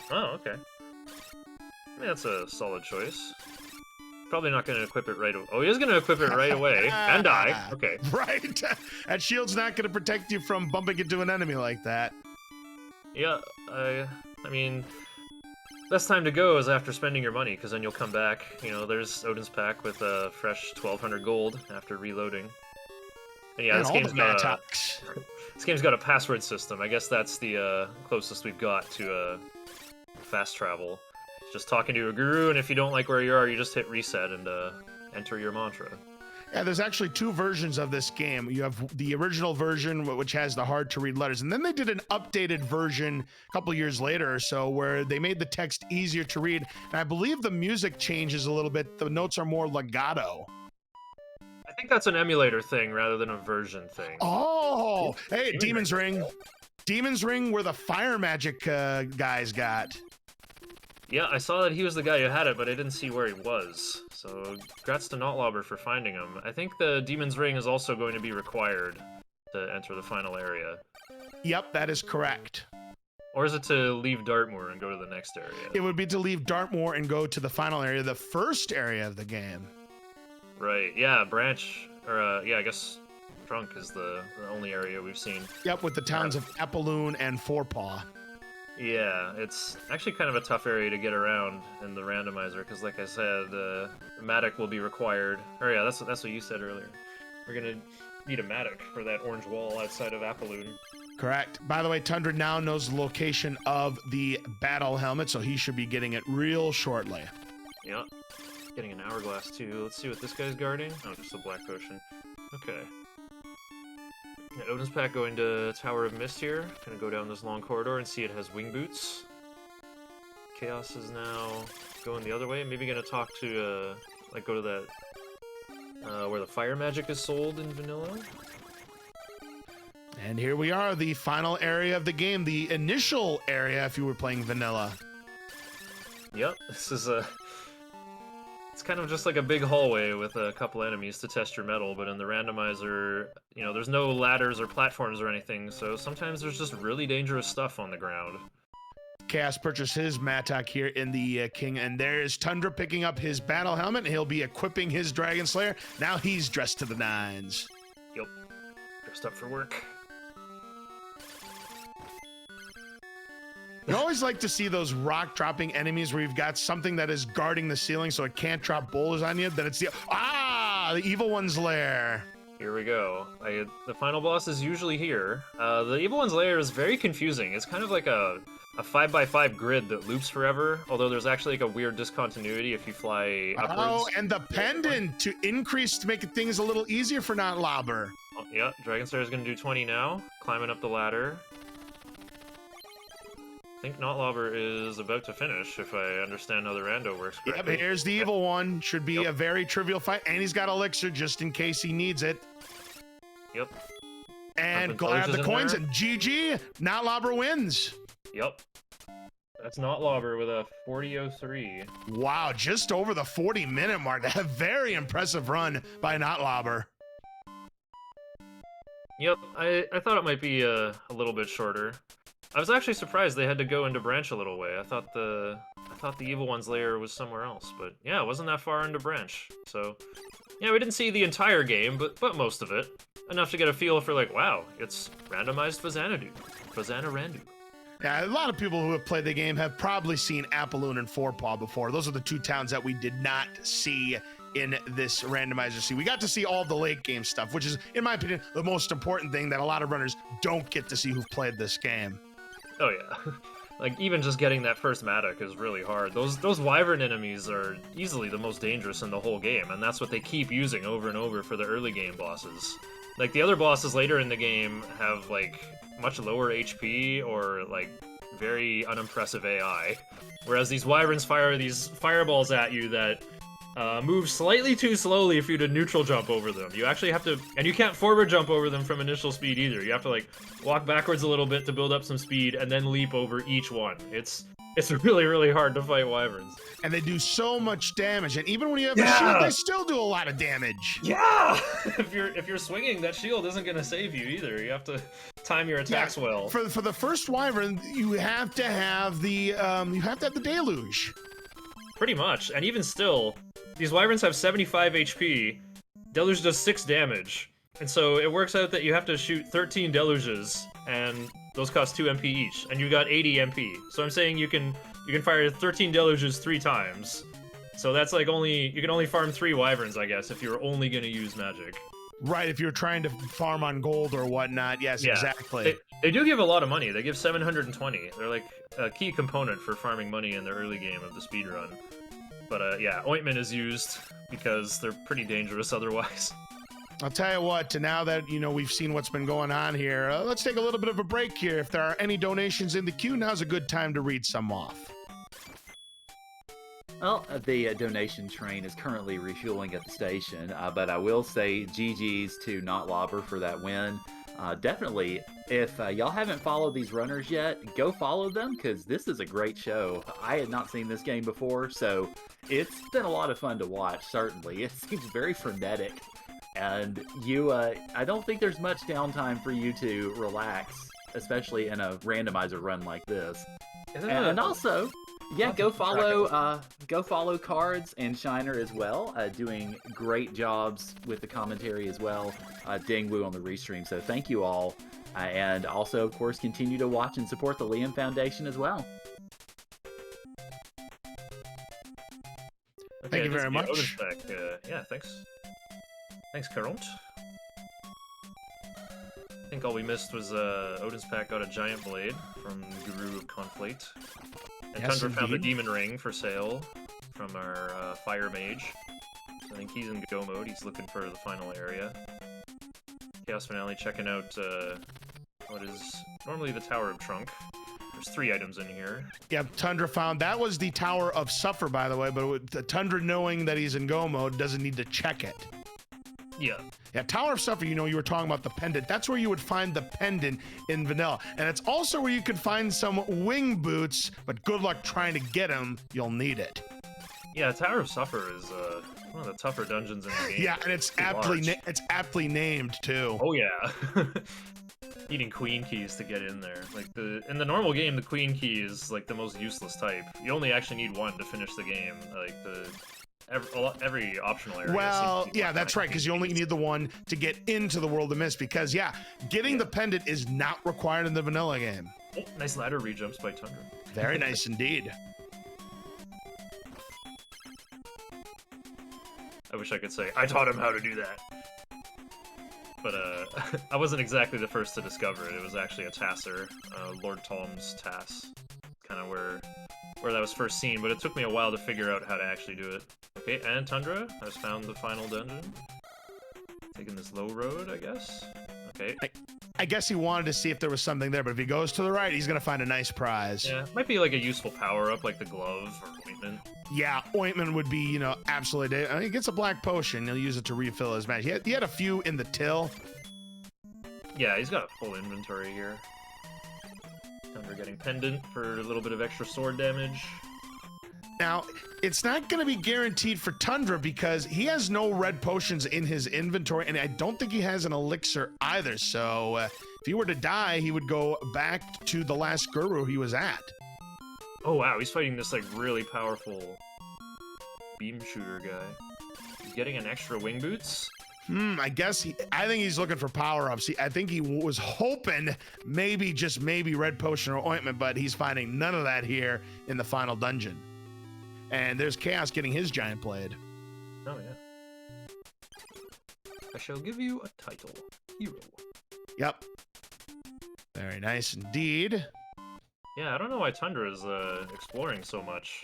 Oh, okay. I mean, that's a solid choice. Probably not going to equip it right away. Oh, he is going to equip it right away. And die. Okay. Right. That shield's not going to protect you from bumping into an enemy like that. Yeah, I mean, best time to go is after spending your money, because then you'll come back. You know, there's Odin's pack with a fresh 1,200 gold after reloading. And yeah, this game's got a password system. I guess that's the closest we've got to fast travel. Just talking to a guru, and if you don't like where you are, you just hit reset and enter your mantra. Yeah, there's actually two versions of this game. You have the original version, which has the hard to read letters, and then they did an updated version a couple years later or so where they made the text easier to read. And I believe the music changes a little bit. The notes are more legato. I think that's an emulator thing rather than a version thing. Oh, hey, Demon's Ring. Demon's Ring where the fire magic guys got. Yeah, I saw that he was the guy who had it, but I didn't see where he was. So, congrats to Notlobber for finding him. I think the Demon's Ring is also going to be required to enter the final area. Yep, that is correct. Or is it to leave Dartmoor and go to the next area? It would be to leave Dartmoor and go to the final area, the first area of the game. Right, yeah, Branch, or yeah, I guess Trunk is the only area we've seen. Yep, with the towns of Appaloon and Forepaw. Yeah, it's actually kind of a tough area to get around in the randomizer, because like I said, Matic will be required. Or yeah, that's what you said earlier. We're gonna need a Matic for that orange wall outside of Appaloon. Correct. By the way, Tundra now knows the location of the battle helmet, so he should be getting it real shortly. Yeah. Getting an hourglass too. Let's see what this guy's guarding. Oh, just a black potion. Okay. Yeah, Odin's Pack going to Tower of Mist here. Gonna go down this long corridor and see it has wing boots. Chaos is now going the other way. Maybe gonna talk to, like, go to that, where the fire magic is sold in vanilla. And here we are, the final area of the game, the initial area if you were playing vanilla. Yep, this is it's kind of just like a big hallway with a couple enemies to test your metal, but in the randomizer, you know, there's no ladders or platforms or anything, so sometimes there's just really dangerous stuff on the ground. Chaos purchased his Matak here in the King, and there's Tundra picking up his battle helmet, and he'll be equipping his Dragon Slayer. Now he's dressed to the nines. Yep, dressed up for work. You always like to see those rock dropping enemies where you've got something that is guarding the ceiling so it can't drop boulders on you. That it's the evil one's lair. Here we go. The final boss is usually here. The evil one's lair is very confusing. It's kind of like a 5x5 grid that loops forever, although there's actually like a weird discontinuity if you fly upwards. Oh, and the pendant to increase to make things a little easier for Notlobber. Oh, yeah, Dragon Slayer is going to do 20 now, climbing up the ladder. I think Notlobber is about to finish, if I understand how the rando works correctly. Yep, here's the evil one. Should be a very trivial fight, and he's got elixir just in case he needs it. Yep. And grab the coins, and GG, Notlobber wins. Yep. That's Notlobber with a 40:03. Wow, just over the 40-minute mark. A very impressive run by Notlobber. Yep, I thought it might be a little bit shorter. I was actually surprised they had to go into Branch a little way. I thought the evil one's lair was somewhere else, but yeah, it wasn't that far into Branch. So yeah, we didn't see the entire game, but most of it. Enough to get a feel for like, wow, it's randomized Faxanadu. Faxanadu. Yeah, a lot of people who have played the game have probably seen Appaloon and Forepaw before. Those are the two towns that we did not see in this randomizer. See, we got to see all the late game stuff, which is, in my opinion, the most important thing that a lot of runners don't get to see who've played this game. Oh yeah, like even just getting that first Matic is really hard. Those Wyvern enemies are easily the most dangerous in the whole game, and that's what they keep using over and over for the early game bosses. Like the other bosses later in the game have like much lower HP or like very unimpressive AI, whereas these Wyverns fire these fireballs at you that move slightly too slowly for you to neutral jump over them. You actually have to, and you can't forward jump over them from initial speed either. You have to like walk backwards a little bit to build up some speed and then leap over each one. It's really, really hard to fight Wyverns. And they do so much damage, and even when you have a shield, they still do a lot of damage. Yeah! if you're swinging, that shield isn't gonna save you either. You have to time your attacks well. For the first Wyvern, you have to have the deluge. Pretty much, and even still, these Wyverns have 75 HP, Deluge does 6 damage, and so it works out that you have to shoot 13 Deluges, and those cost 2 MP each, and you got 80 MP. So I'm saying you can fire 13 Deluges 3 times. So that's like you can only farm 3 Wyverns, I guess, if you're only gonna use magic. Right, if you're trying to farm on gold or whatnot, yes, yeah, exactly. They do give a lot of money. They give 720. They're like a key component for farming money in the early game of the speedrun. But yeah, ointment is used because they're pretty dangerous otherwise. I'll tell you what, now that, we've seen what's been going on here, let's take a little bit of a break here. If there are any donations in the queue, now's a good time to read some off. Well, the donation train is currently refueling at the station, but I will say GG's to Not Lobber for that win. Definitely, if y'all haven't followed these runners yet, go follow them, because this is a great show. I had not seen this game before, so it's been a lot of fun to watch, certainly. It seems very frenetic. And I don't think there's much downtime for you to relax, especially in a randomizer run like this. And also, yeah, go follow Cards and Shiner as well, doing great jobs with the commentary as well. Ding Woo on the restream, so thank you all. And also, of course, continue to watch and support the Liam Foundation as well. Okay, Thank you very much. Yeah, thanks. Thanks, Caront. I think all we missed was Odin's Pack got a giant blade from Guru of Conflate. And Yes, Tundra found the indeed. Demon Ring for sale from our Fire Mage. So I think he's in go mode. He's looking for the final area. Chaos Finale checking out what is normally the Tower of Trunk. There's 3 items in here. Yep, Tundra found that was the Tower of Suffer, by the way, but with the Tundra knowing that he's in go mode doesn't need to check it. Yeah. Yeah, Tower of Suffer, you were talking about the pendant. That's where you would find the pendant in vanilla. And it's also where you could find some wing boots, but good luck trying to get them. You'll need it. Yeah, Tower of Suffer is one of the tougher dungeons in the game. Yeah, and it's aptly named too. Oh yeah. Needing queen keys to get in there. Like in the normal game, the queen key is like the most useless type. You only actually need one to finish the game. Like every optional area. Well, yeah, that's right, because you only need the one to get into the World of Mist. Because yeah, getting the pendant is not required in the vanilla game. Oh, nice ladder rejumps by Tundra. Very nice indeed. I wish I could say I taught him how to do that. But I wasn't exactly the first to discover it. It was actually a Tasser, Lord Tom's Tass, kind of where that was first seen. But it took me a while to figure out how to actually do it. Okay, and Tundra has found the final dungeon. Taking this low road, I guess. Okay. I guess he wanted to see if there was something there, but if he goes to the right, he's gonna find a nice prize. Yeah, might be like a useful power-up, like the glove or ointment. Yeah, ointment would be, absolutely. I mean, he gets a black potion. He'll use it to refill his match. He had a few in the till. Yeah, he's got a full inventory here. Tundra getting pendant for a little bit of extra sword damage. Now, it's not going to be guaranteed for Tundra because he has no red potions in his inventory, and I don't think he has an elixir either. So if he were to die, he would go back to the last guru he was at. Oh wow, he's fighting this like really powerful beam shooter guy. He's getting an extra wing boots. I think he's looking for power-ups. I think he was hoping maybe, just maybe, red potion or ointment, but he's finding none of that here in the final dungeon. And there's Chaos getting his giant blade. Oh yeah. I shall give you a title. Hero. Yep. Very nice indeed. Yeah, I don't know why Tundra is exploring so much.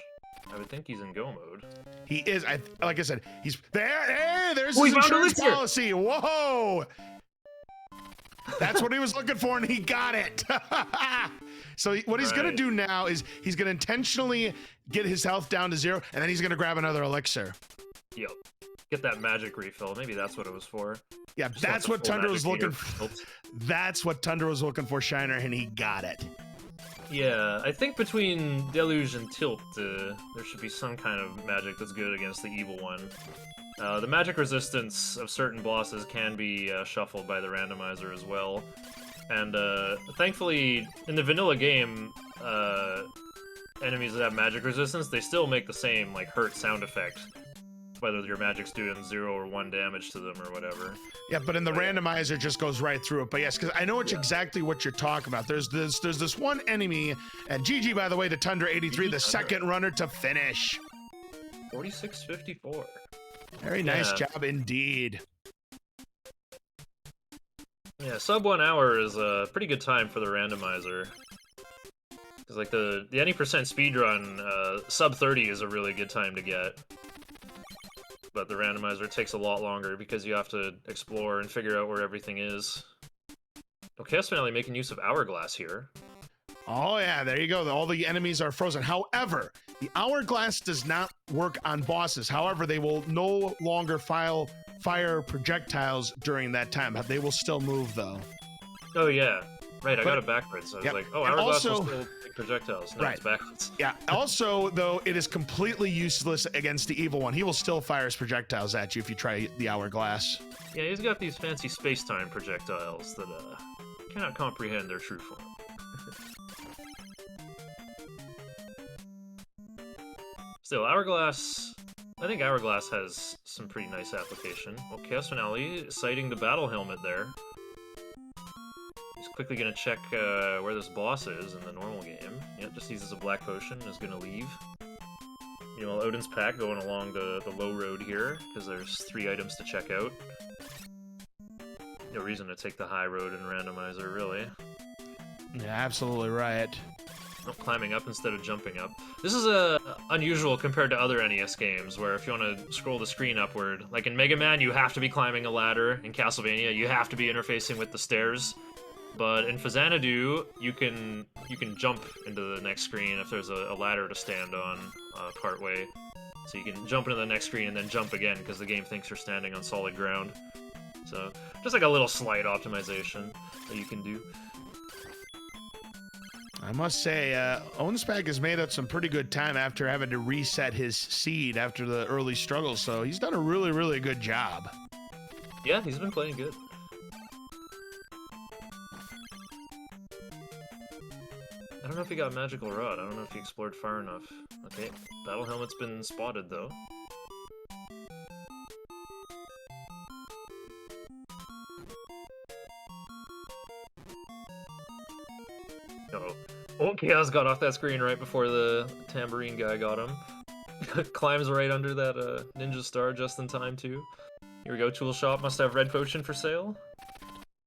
I would think he's in go mode. He is. Like I said, he's there. Hey, there's Oh, his he found insurance elixir. policy. Whoa! That's what he was looking for, and he got it. So what he's gonna do now is he's gonna intentionally get his health down to 0, and then he's gonna grab another elixir. Yep. Get that magic refill. Maybe that's what it was for. Yeah, Just that's want what the full Tundra was magic looking meter. for. That's what Tundra was looking for, Shiner, and he got it. Yeah, I think between Deluge and Tilt, there should be some kind of magic that's good against the evil one. The magic resistance of certain bosses can be shuffled by the randomizer as well. And thankfully, in the vanilla game, enemies that have magic resistance, they still make the same like hurt sound effect, whether your magic's doing 0 or 1 damage to them or whatever. Yeah, but in the randomizer, just goes right through it. But yes, because I know exactly what you're talking about. There's this one enemy, and GG, by the way, to Tundra 83, the second runner to finish. 4654. Very nice job indeed. Yeah, sub 1 hour is a pretty good time for the randomizer. Because Because like the any percent speedrun, sub 30 is a really good time to get. But the randomizer takes a lot longer because you have to explore and figure out where everything is. Okay, that's finally making use of Hourglass here. Oh yeah, there you go. All the enemies are frozen. However, the Hourglass does not work on bosses. However, they will no longer fire projectiles during that time. They will still move though. Oh yeah, right. I got it backwards. I was like, oh, Hourglass will still take projectiles. No, it's backwards. Yeah. Also, though, it is completely useless against the evil one. He will still fire his projectiles at you if you try the Hourglass. Yeah, he's got these fancy space-time projectiles that cannot comprehend their true form. Still, Hourglass... I think Hourglass has some pretty nice application. Well, Chaos Finale sighting the battle helmet there. He's quickly going to check where this boss is in the normal game. Yep, just uses a black potion and is going to leave. Meanwhile, Odin's Pack going along the low road here, because there's 3 items to check out. No reason to take the high road in Randomizer, really. Yeah, absolutely right. Climbing up instead of jumping up. This is unusual compared to other NES games, where if you want to scroll the screen upward, like in Mega Man, you have to be climbing a ladder. In Castlevania, you have to be interfacing with the stairs. But in Faxanadu, you can jump into the next screen if there's a ladder to stand on partway. So you can jump into the next screen and then jump again because the game thinks you're standing on solid ground. So just like a little slight optimization that you can do. I must say, Ownspack has made up some pretty good time after having to reset his seed after the early struggles, so he's done a really, really good job. Yeah, he's been playing good. I don't know if he got Magical Rod. I don't know if he explored far enough. Okay, Battle Helmet's been spotted, though. Uh-oh. Oh, Chaos got off that screen right before the tambourine guy got him. Climbs right under that ninja star just in time, too. Here we go, Tool Shop must have red potion for sale.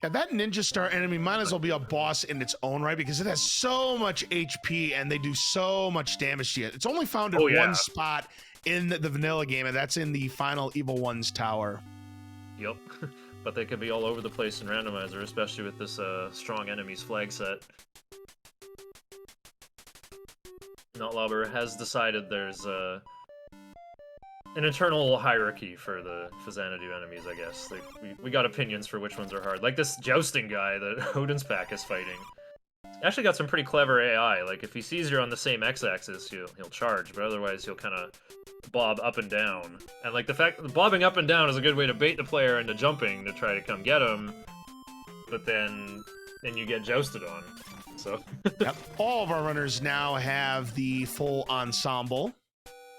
Yeah, that ninja star enemy might as well be a boss in its own right because it has so much HP and they do so much damage to you. It's only found in one spot in the vanilla game, and that's in the final Evil One's tower. Yep, but they could be all over the place in Randomizer, especially with this strong enemies flag set. Notlauber has decided there's an internal hierarchy for the Faxanadu enemies, I guess. Like, we got opinions for which ones are hard. Like this jousting guy that Odin's Pack is fighting. He actually got some pretty clever AI. Like, if he sees you're on the same x-axis, he'll charge, but otherwise he'll kind of bob up and down. And like the fact that bobbing up and down is a good way to bait the player into jumping to try to come get him, but then you get jousted on. So yep. All of our runners now have the full ensemble.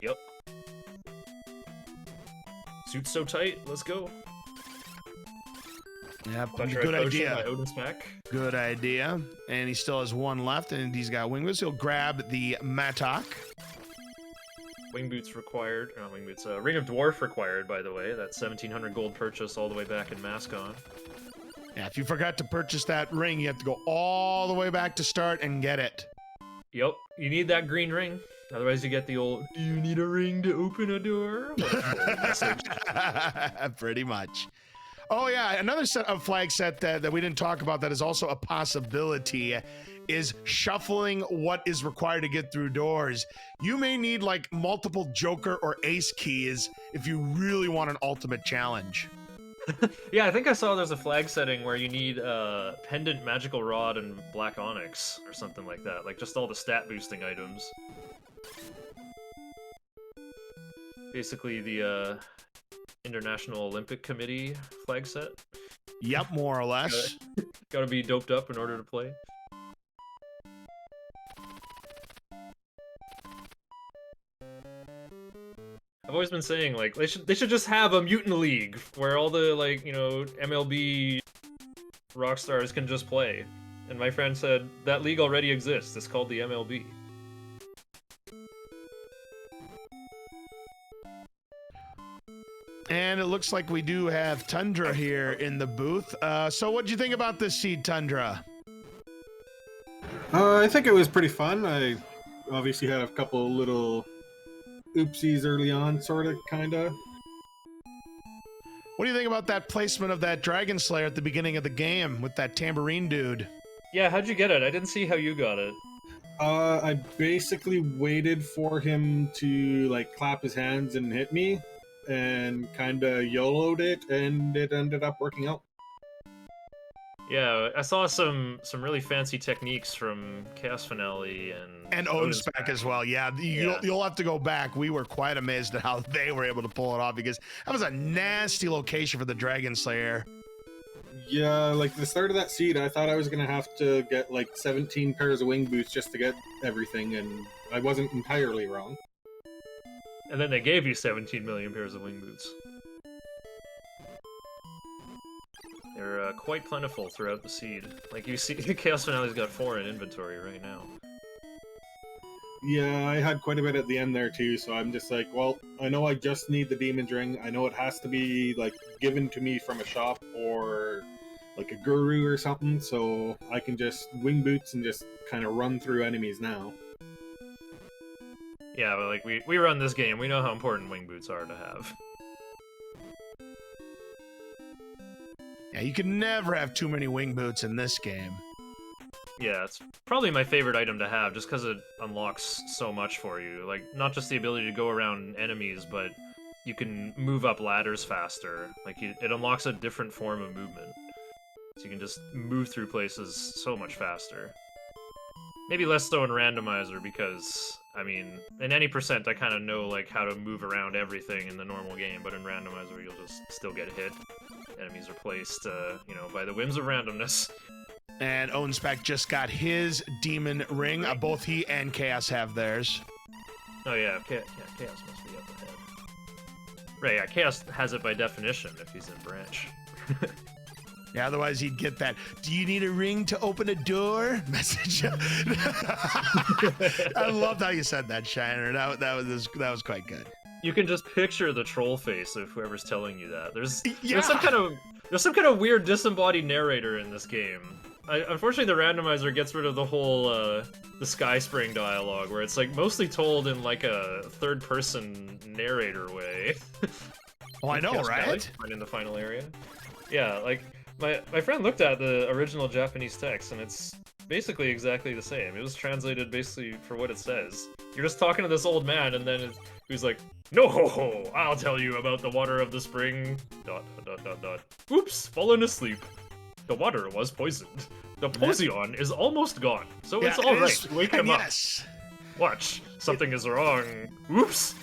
Yep. Suit's so tight. Let's go. Yep. Good idea. Odin's Pack. Good idea. And he still has one left, and he's got wing boots. He'll grab the mattock. Wing boots required. Not wing boots. Ring of Dwarf required, by the way. That 1,700 gold purchase all the way back in Mascon. Yeah, if you forgot to purchase that ring, you have to go all the way back to start and get it. Yep, you need that green ring. Otherwise you get the old, do you need a ring to open a door? Pretty much. Oh yeah, another set of flag set that we didn't talk about that is also a possibility is shuffling what is required to get through doors. You may need like multiple Joker or Ace keys if you really want an ultimate challenge. Yeah, I think I saw there's a flag setting where you need Pendant, Magical Rod, and Black Onyx, or something like that. Like, just all the stat-boosting items. Basically, the International Olympic Committee flag set. Yep, more or less. Gotta be doped up in order to play. I've always been saying, like, they should just have a mutant league where all the, like, you know, MLB rock stars can just play. And my friend said, that league already exists. It's called the MLB. And it looks like we do have Tundra here in the booth. So what do you think about this seed, Tundra? I think it was pretty fun. I obviously had a couple little oopsies early on, sort of, kind of. What do you think about that placement of that Dragon Slayer at the beginning of the game with that tambourine dude? Yeah, how'd you get it? I didn't see how you got it. I basically waited for him to like clap his hands and hit me, and kind of YOLO'd it, and it ended up working out. Yeah, I saw some really fancy techniques from Chaos Finale and Odin's back as well. Yeah, you'll have to go back. We were quite amazed at how they were able to pull it off, because that was a nasty location for the Dragon Slayer. Yeah, like the start of that seed, I thought I was gonna have to get like 17 pairs of wing boots just to get everything, and I wasn't entirely wrong. And then they gave you 17 million pairs of wing boots. They're quite plentiful throughout the seed. Like you see, Chaos Finale's got 4 in inventory right now. Yeah, I had quite a bit at the end there too, so I'm just like, well, I know I just need the Demon's Ring. I know it has to be like given to me from a shop or like a guru or something, so I can just wing boots and just kind of run through enemies now. Yeah, but like we run this game, we know how important wing boots are to have. Yeah, you can never have too many wing boots in this game. Yeah, it's probably my favorite item to have, just because it unlocks so much for you. Like, not just the ability to go around enemies, but you can move up ladders faster. Like, it unlocks a different form of movement. So you can just move through places so much faster. Maybe less so in Randomizer, because, I mean, in any percent I kind of know, like, how to move around everything in the normal game, but in Randomizer you'll just still get hit. Enemies are placed, you know, by the whims of randomness. And Owenspec just got his Demon Ring. Both he and Chaos have theirs. Oh yeah, Chaos must be up ahead. Right, yeah, Chaos has it by definition if he's in Branch. Yeah, otherwise he'd get that, "Do you need a ring to open a door?" message. I loved how you said that, Shiner. That was quite good. You can just picture the troll face of whoever's telling you that. There's Yeah. there's some kind of weird disembodied narrator in this game. Unfortunately, the Randomizer gets rid of the whole the Sky Spring dialogue, where it's like mostly told in like a third-person narrator way. Oh, I know, right? In the final area. Yeah, like my friend looked at the original Japanese text, and it's basically exactly the same. It was translated basically for what it says. You're just talking to this old man, and then he's like, "No ho ho! I'll tell you about the water of the spring. ... Oops, fallen asleep. The water was poisoned. The poison is almost gone, so it's all right. Wake him up. Watch, something is wrong. Oops."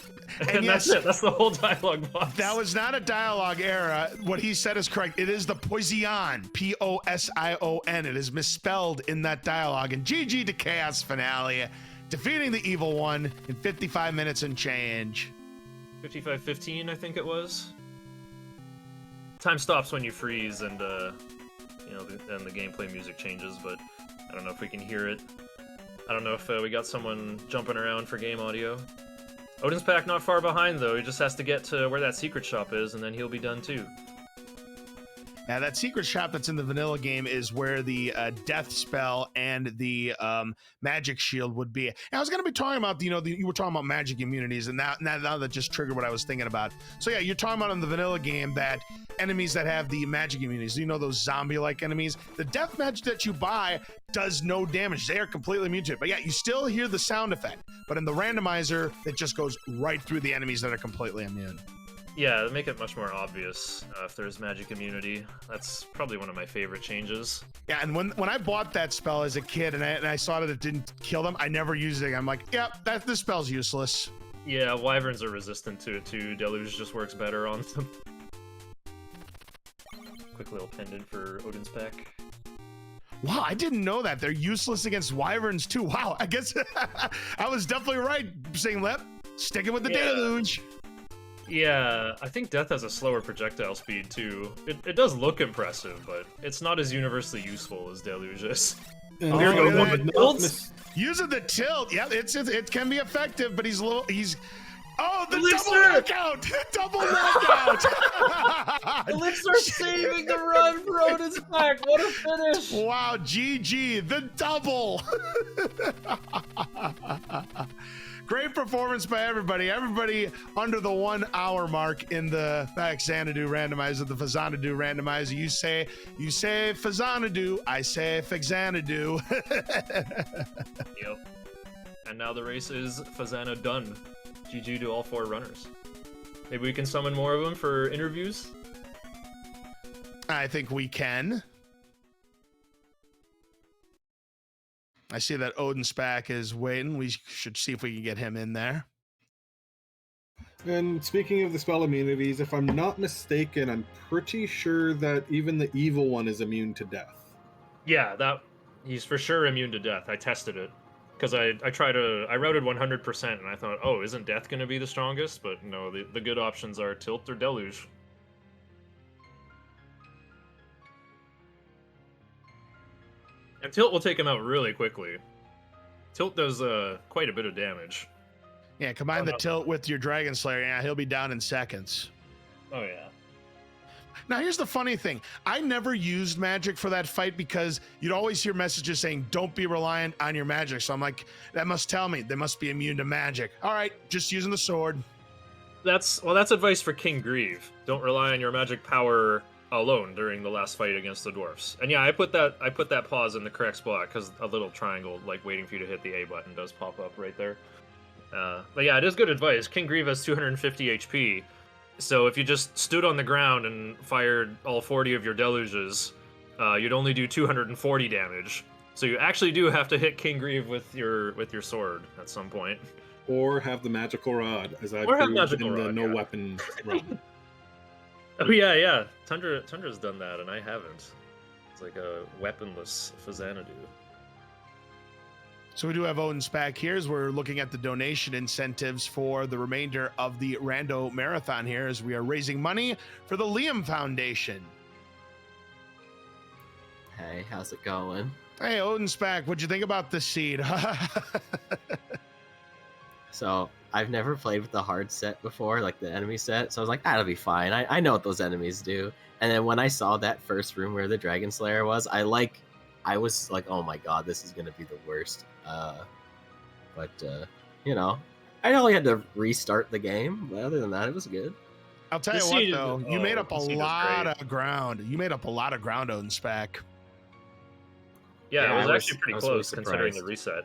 And that's it. That's the whole dialogue box. That was not a dialogue error. What he said is correct. It is the Poison, P-O-S-I-O-N. It is misspelled in that dialogue. And GG to Chaos Finale, defeating the evil one in 55 minutes and change. 55:15, I think it was. Time stops when you freeze, and you know, then the gameplay music changes. But I don't know if we can hear it. I don't know if we got someone jumping around for game audio. Odin's Pack not far behind, though. He just has to get to where that secret shop is, and then he'll be done, too. Now, that secret shop that's in the vanilla game is where the death spell and the magic shield would be. And I was going to be talking about, you know, you were talking about magic immunities, and now that just triggered what I was thinking about. So yeah, you're talking about in the vanilla game that enemies that have the magic immunities, you know, those zombie-like enemies, the death magic that you buy does no damage. They are completely immune to it. But yeah, you still hear the sound effect. But in the randomizer, it just goes right through the enemies that are completely immune. Yeah, make it much more obvious if there's magic immunity. That's probably one of my favorite changes. Yeah, and when I bought that spell as a kid and I saw that it didn't kill them, I never used it. I'm like, yeah, this spell's useless. Yeah, wyverns are resistant to it too. Deluge just works better on them. Quick little pendant for Odin's Pack. Wow, I didn't know that. They're useless against wyverns too. Wow, I guess I was definitely right saying, sticking with the deluge. Yeah, I think Death has a slower projectile speed too. It does look impressive, but it's not as universally useful as Deluge is. Using the tilt, yeah, it can be effective, but he's Oh, the Elixir! double knockout! Double knockout! Elixir saving the run for Odin's back. What a finish! Wow, GG, the double! Great performance by everybody. Everybody under the 1 hour mark in the Faxanadu randomizer, the Faxanadu randomizer. You say Faxanadu, I say Faxanadu. Yep. And now the race is Fazana done. GG to all 4 runners. Maybe we can summon more of them for interviews? I think we can. I see that Odin Spack is waiting. We should see if we can get him in there. And speaking of the spell immunities, if I'm not mistaken, I'm pretty sure that even the evil one is immune to death. Yeah, he's for sure immune to death. I tested it. Because I routed 100% and I thought, oh, isn't death going to be the strongest? But no, the good options are tilt or deluge. And tilt will take him out really quickly. Tilt does quite a bit of damage. Yeah, combine the tilt with your Dragon Slayer. Yeah, he'll be down in seconds. Oh yeah. Now, here's the funny thing. I never used magic for that fight because you'd always hear messages saying, don't be reliant on your magic. So I'm like, that must tell me they must be immune to magic. All right, just using the sword. That's advice for King Grieve. Don't rely on your magic power alone during the last fight against the dwarfs. And yeah, I put that pause in the correct spot because a little triangle, like waiting for you to hit the A button, does pop up right there. But yeah, it is good advice. King Grieve has 250 HP. So if you just stood on the ground and fired all 40 of your deluges, you'd only do 240 damage. So you actually do have to hit King Grieve with your sword at some point. Or have the magical rod, as I have proved magical in the rod, no yeah. weapon run. Oh yeah. Tundra's done that, and I haven't. It's like a weaponless Faxanadu. So we do have Odin Spack here as we're looking at the donation incentives for the remainder of the Rando Marathon here as we are raising money for the Liam Foundation. Hey, how's it going? Hey, Odin Spack, what'd you think about the seed? So, I've never played with the hard set before, like the enemy set, so I was like, that'll be fine. I know what those enemies do. And then when I saw that first room where the Dragon Slayer was, I was like, oh my god, this is going to be the worst. But you know, I only had to restart the game, but other than that, it was good. I'll tell you what, though, you made up a lot of ground. You made up a lot of ground, Odin Spack. Yeah, Yeah, it was I actually pretty was close really considering the surprised. reset.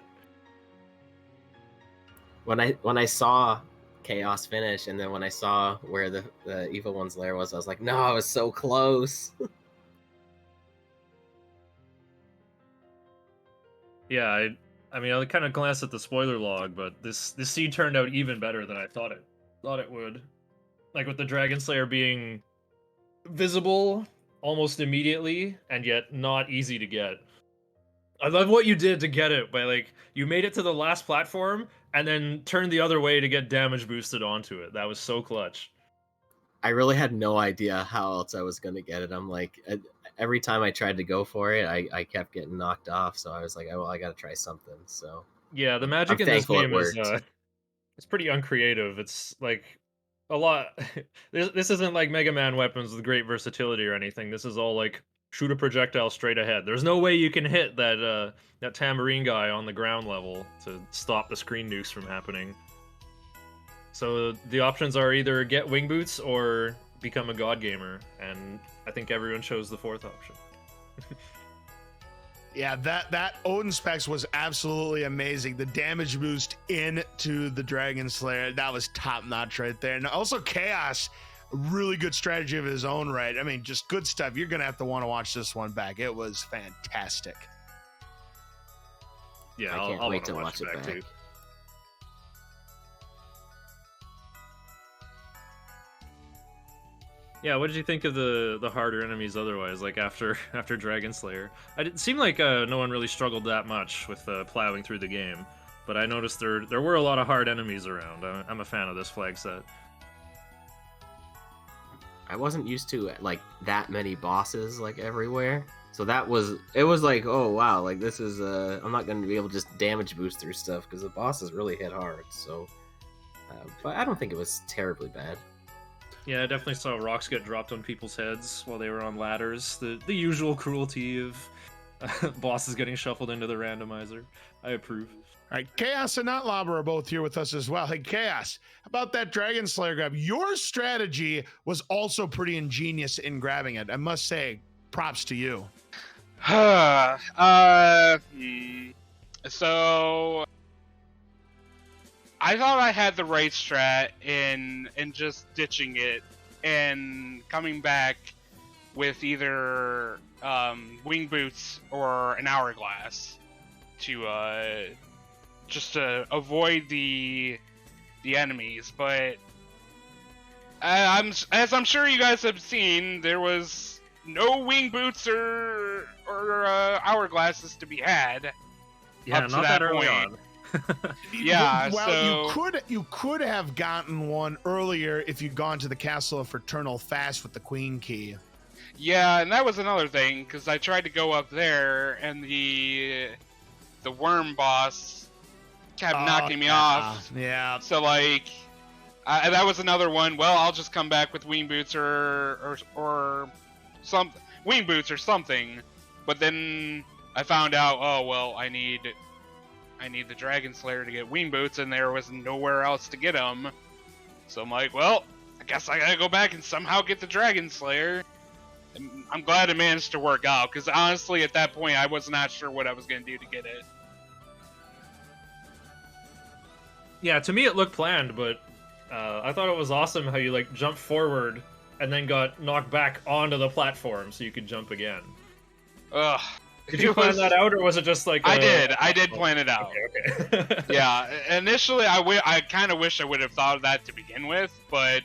When I saw Chaos finish, and then when I saw where the evil one's lair was, I was like, no, I was so close. Yeah, I mean, I kind of glanced at the spoiler log, but this seed turned out even better than I thought it would. Like with the Dragon Slayer being visible almost immediately, and yet not easy to get. I love what you did to get it, by like you made it to the last platform and then turned the other way to get damage boosted onto it. That was so clutch. I really had no idea how else I was going to get it. I'm like, every time I tried to go for it, I kept getting knocked off. So I was like, well, I got to try something. So Yeah, the magic I'm in this thankful it game is worked. it's pretty uncreative. It's like a lot. This isn't like Mega Man weapons with great versatility or anything. This is all like shoot a projectile straight ahead. There's no way you can hit that tambourine guy on the ground level to stop the screen nukes from happening. So the options are either get wing boots or become a god gamer, and I think everyone chose the fourth option. Yeah, that Odin Specs was absolutely amazing. The damage boost into the Dragon Slayer, that was top notch right there. And also Chaos, really good strategy of his own right. I mean, just good stuff. You're gonna have to want to watch this one back. It was fantastic. Yeah, I can't I'll wait wanna to watch it back. too. Yeah, what did you think of the harder enemies otherwise, like after Dragon Slayer? I didn't seem like no one really struggled that much with plowing through the game, but I noticed there were a lot of hard enemies around. I'm a fan of this flag set. I wasn't used to like that many bosses like everywhere. So it was like, oh wow, like this is I'm not going to be able to just damage boost through stuff because the bosses really hit hard. So but I don't think it was terribly bad. Yeah, I definitely saw rocks get dropped on people's heads while they were on ladders. The usual cruelty of bosses getting shuffled into the randomizer. I approve. All right, Chaos and Notlobber are both here with us as well. Hey, Chaos, about that Dragon Slayer grab, your strategy was also pretty ingenious in grabbing it. I must say, props to you. So I thought I had the right strat in just ditching it and coming back with either wing boots or an hourglass to just to avoid the enemies. But as I'm sure you guys have seen, there was no wing boots or hourglasses to be had. Yeah, up to not that early point. on. Yeah, Well, so you could have gotten one earlier if you'd gone to the Castle of Fraternal Fast with the Queen Key. yeah, and that was another thing because I tried to go up there and the worm boss kept knocking me off. Yeah. So like, that was another one. Well, I'll just come back with wing boots or some wing boots or something. But then I found out, oh well, I need the Dragon Slayer to get wing boots, and there was nowhere else to get them. So I'm like, well, I guess I gotta go back and somehow get the Dragon Slayer. And I'm glad it managed to work out, because honestly, at that point, I was not sure what I was gonna do to get it. Yeah, to me it looked planned, but I thought it was awesome how you like jumped forward and then got knocked back onto the platform so you could jump again. Ugh. Did you plan that out, or was it just like I did plan it out. Okay. Yeah, initially I kind of wish I would have thought of that to begin with, but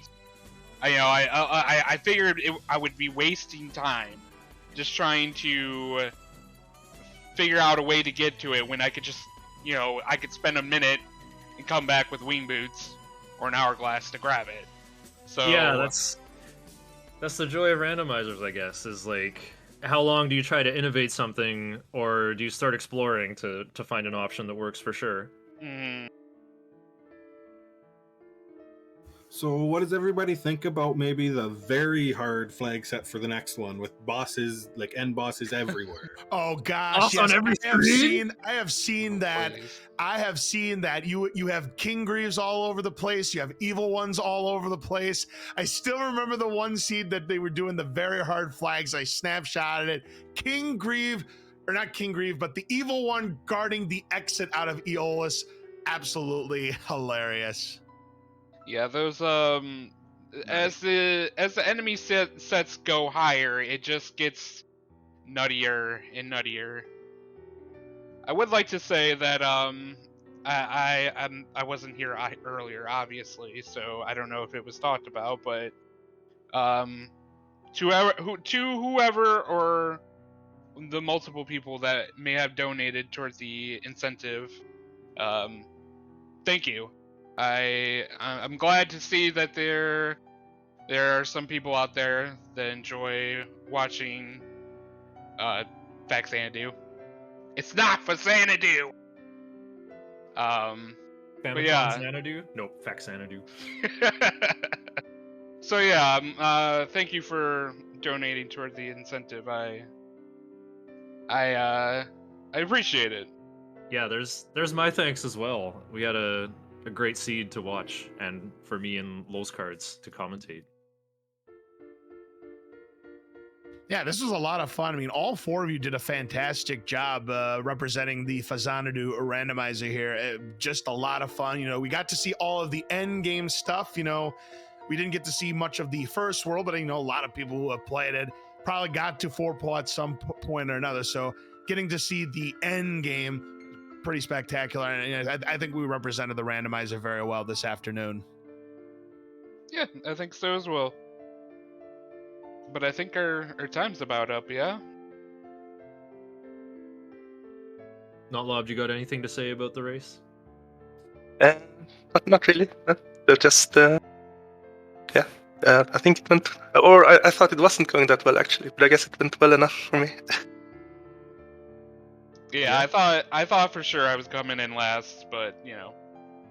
I figured I would be wasting time just trying to figure out a way to get to it when I could just, I could spend a minute and come back with wing boots or an hourglass to grab it. So yeah, that's the joy of randomizers, I guess, is like, how long do you try to innovate something, or do you start exploring to find an option that works for sure? mm, So what does everybody think about maybe the very hard flag set for the next one with bosses, like end bosses everywhere? Oh gosh, Boss on every screen? I have seen that. please. I have seen that. You have King Greaves all over the place. You have evil ones all over the place. I still remember the one seed that they were doing the very hard flags. I snapshotted it. King Grieve, or not King Grieve, but the evil one guarding the exit out of Aeolus. Absolutely hilarious. Yeah, those as the enemy sets go higher, it just gets nuttier and nuttier. I would like to say that I wasn't here earlier, obviously, so I don't know if it was talked about, but to whoever or the multiple people that may have donated towards the incentive, thank you. I'm glad to see that there are some people out there that enjoy watching Faxanadu. It's not for Xanadu. But yeah. Xanadu? Nope, Faxanadu. So yeah, thank you for donating toward the incentive. I appreciate it. Yeah, there's my thanks as well. We had a great seed to watch, and for me and Lowe's cards to commentate. Yeah, this was a lot of fun. I mean, all four of you did a fantastic job representing the Faxanadu randomizer here. Just a lot of fun. We got to see all of the end game stuff. We didn't get to see much of the first world, but a lot of people who have played it probably got to Forepaw at some point or another. So getting to see the end game, pretty spectacular. And I think we represented the randomizer very well this afternoon. Yeah, I think so as well. But I think our time's about up, yeah? Notlob, you got anything to say about the race? Not really. They're just, I think it went, or I thought it wasn't going that well actually, but I guess it went well enough for me. Yeah, I thought for sure I was coming in last, but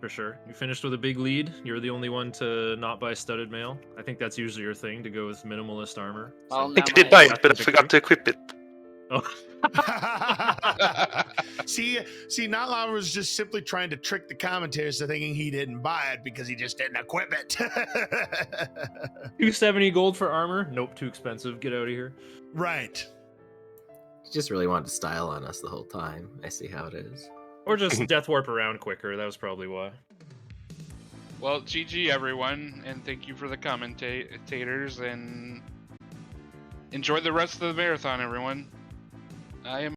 For sure. You finished with a big lead. You're the only one to not buy studded mail. I think that's usually your thing, to go with minimalist armor. Well, I now think I did buy my it, but I forgot to equip it. Oh. see, Nala was just simply trying to trick the commentators to thinking he didn't buy it because he just didn't equip it. 270 gold for armor? Nope, too expensive. Get out of here. Right. He just really wanted to style on us the whole time. I see how it is. Or just death warp around quicker. That was probably why. Well, GG everyone, and thank you for the commentators, and enjoy the rest of the marathon, everyone. I am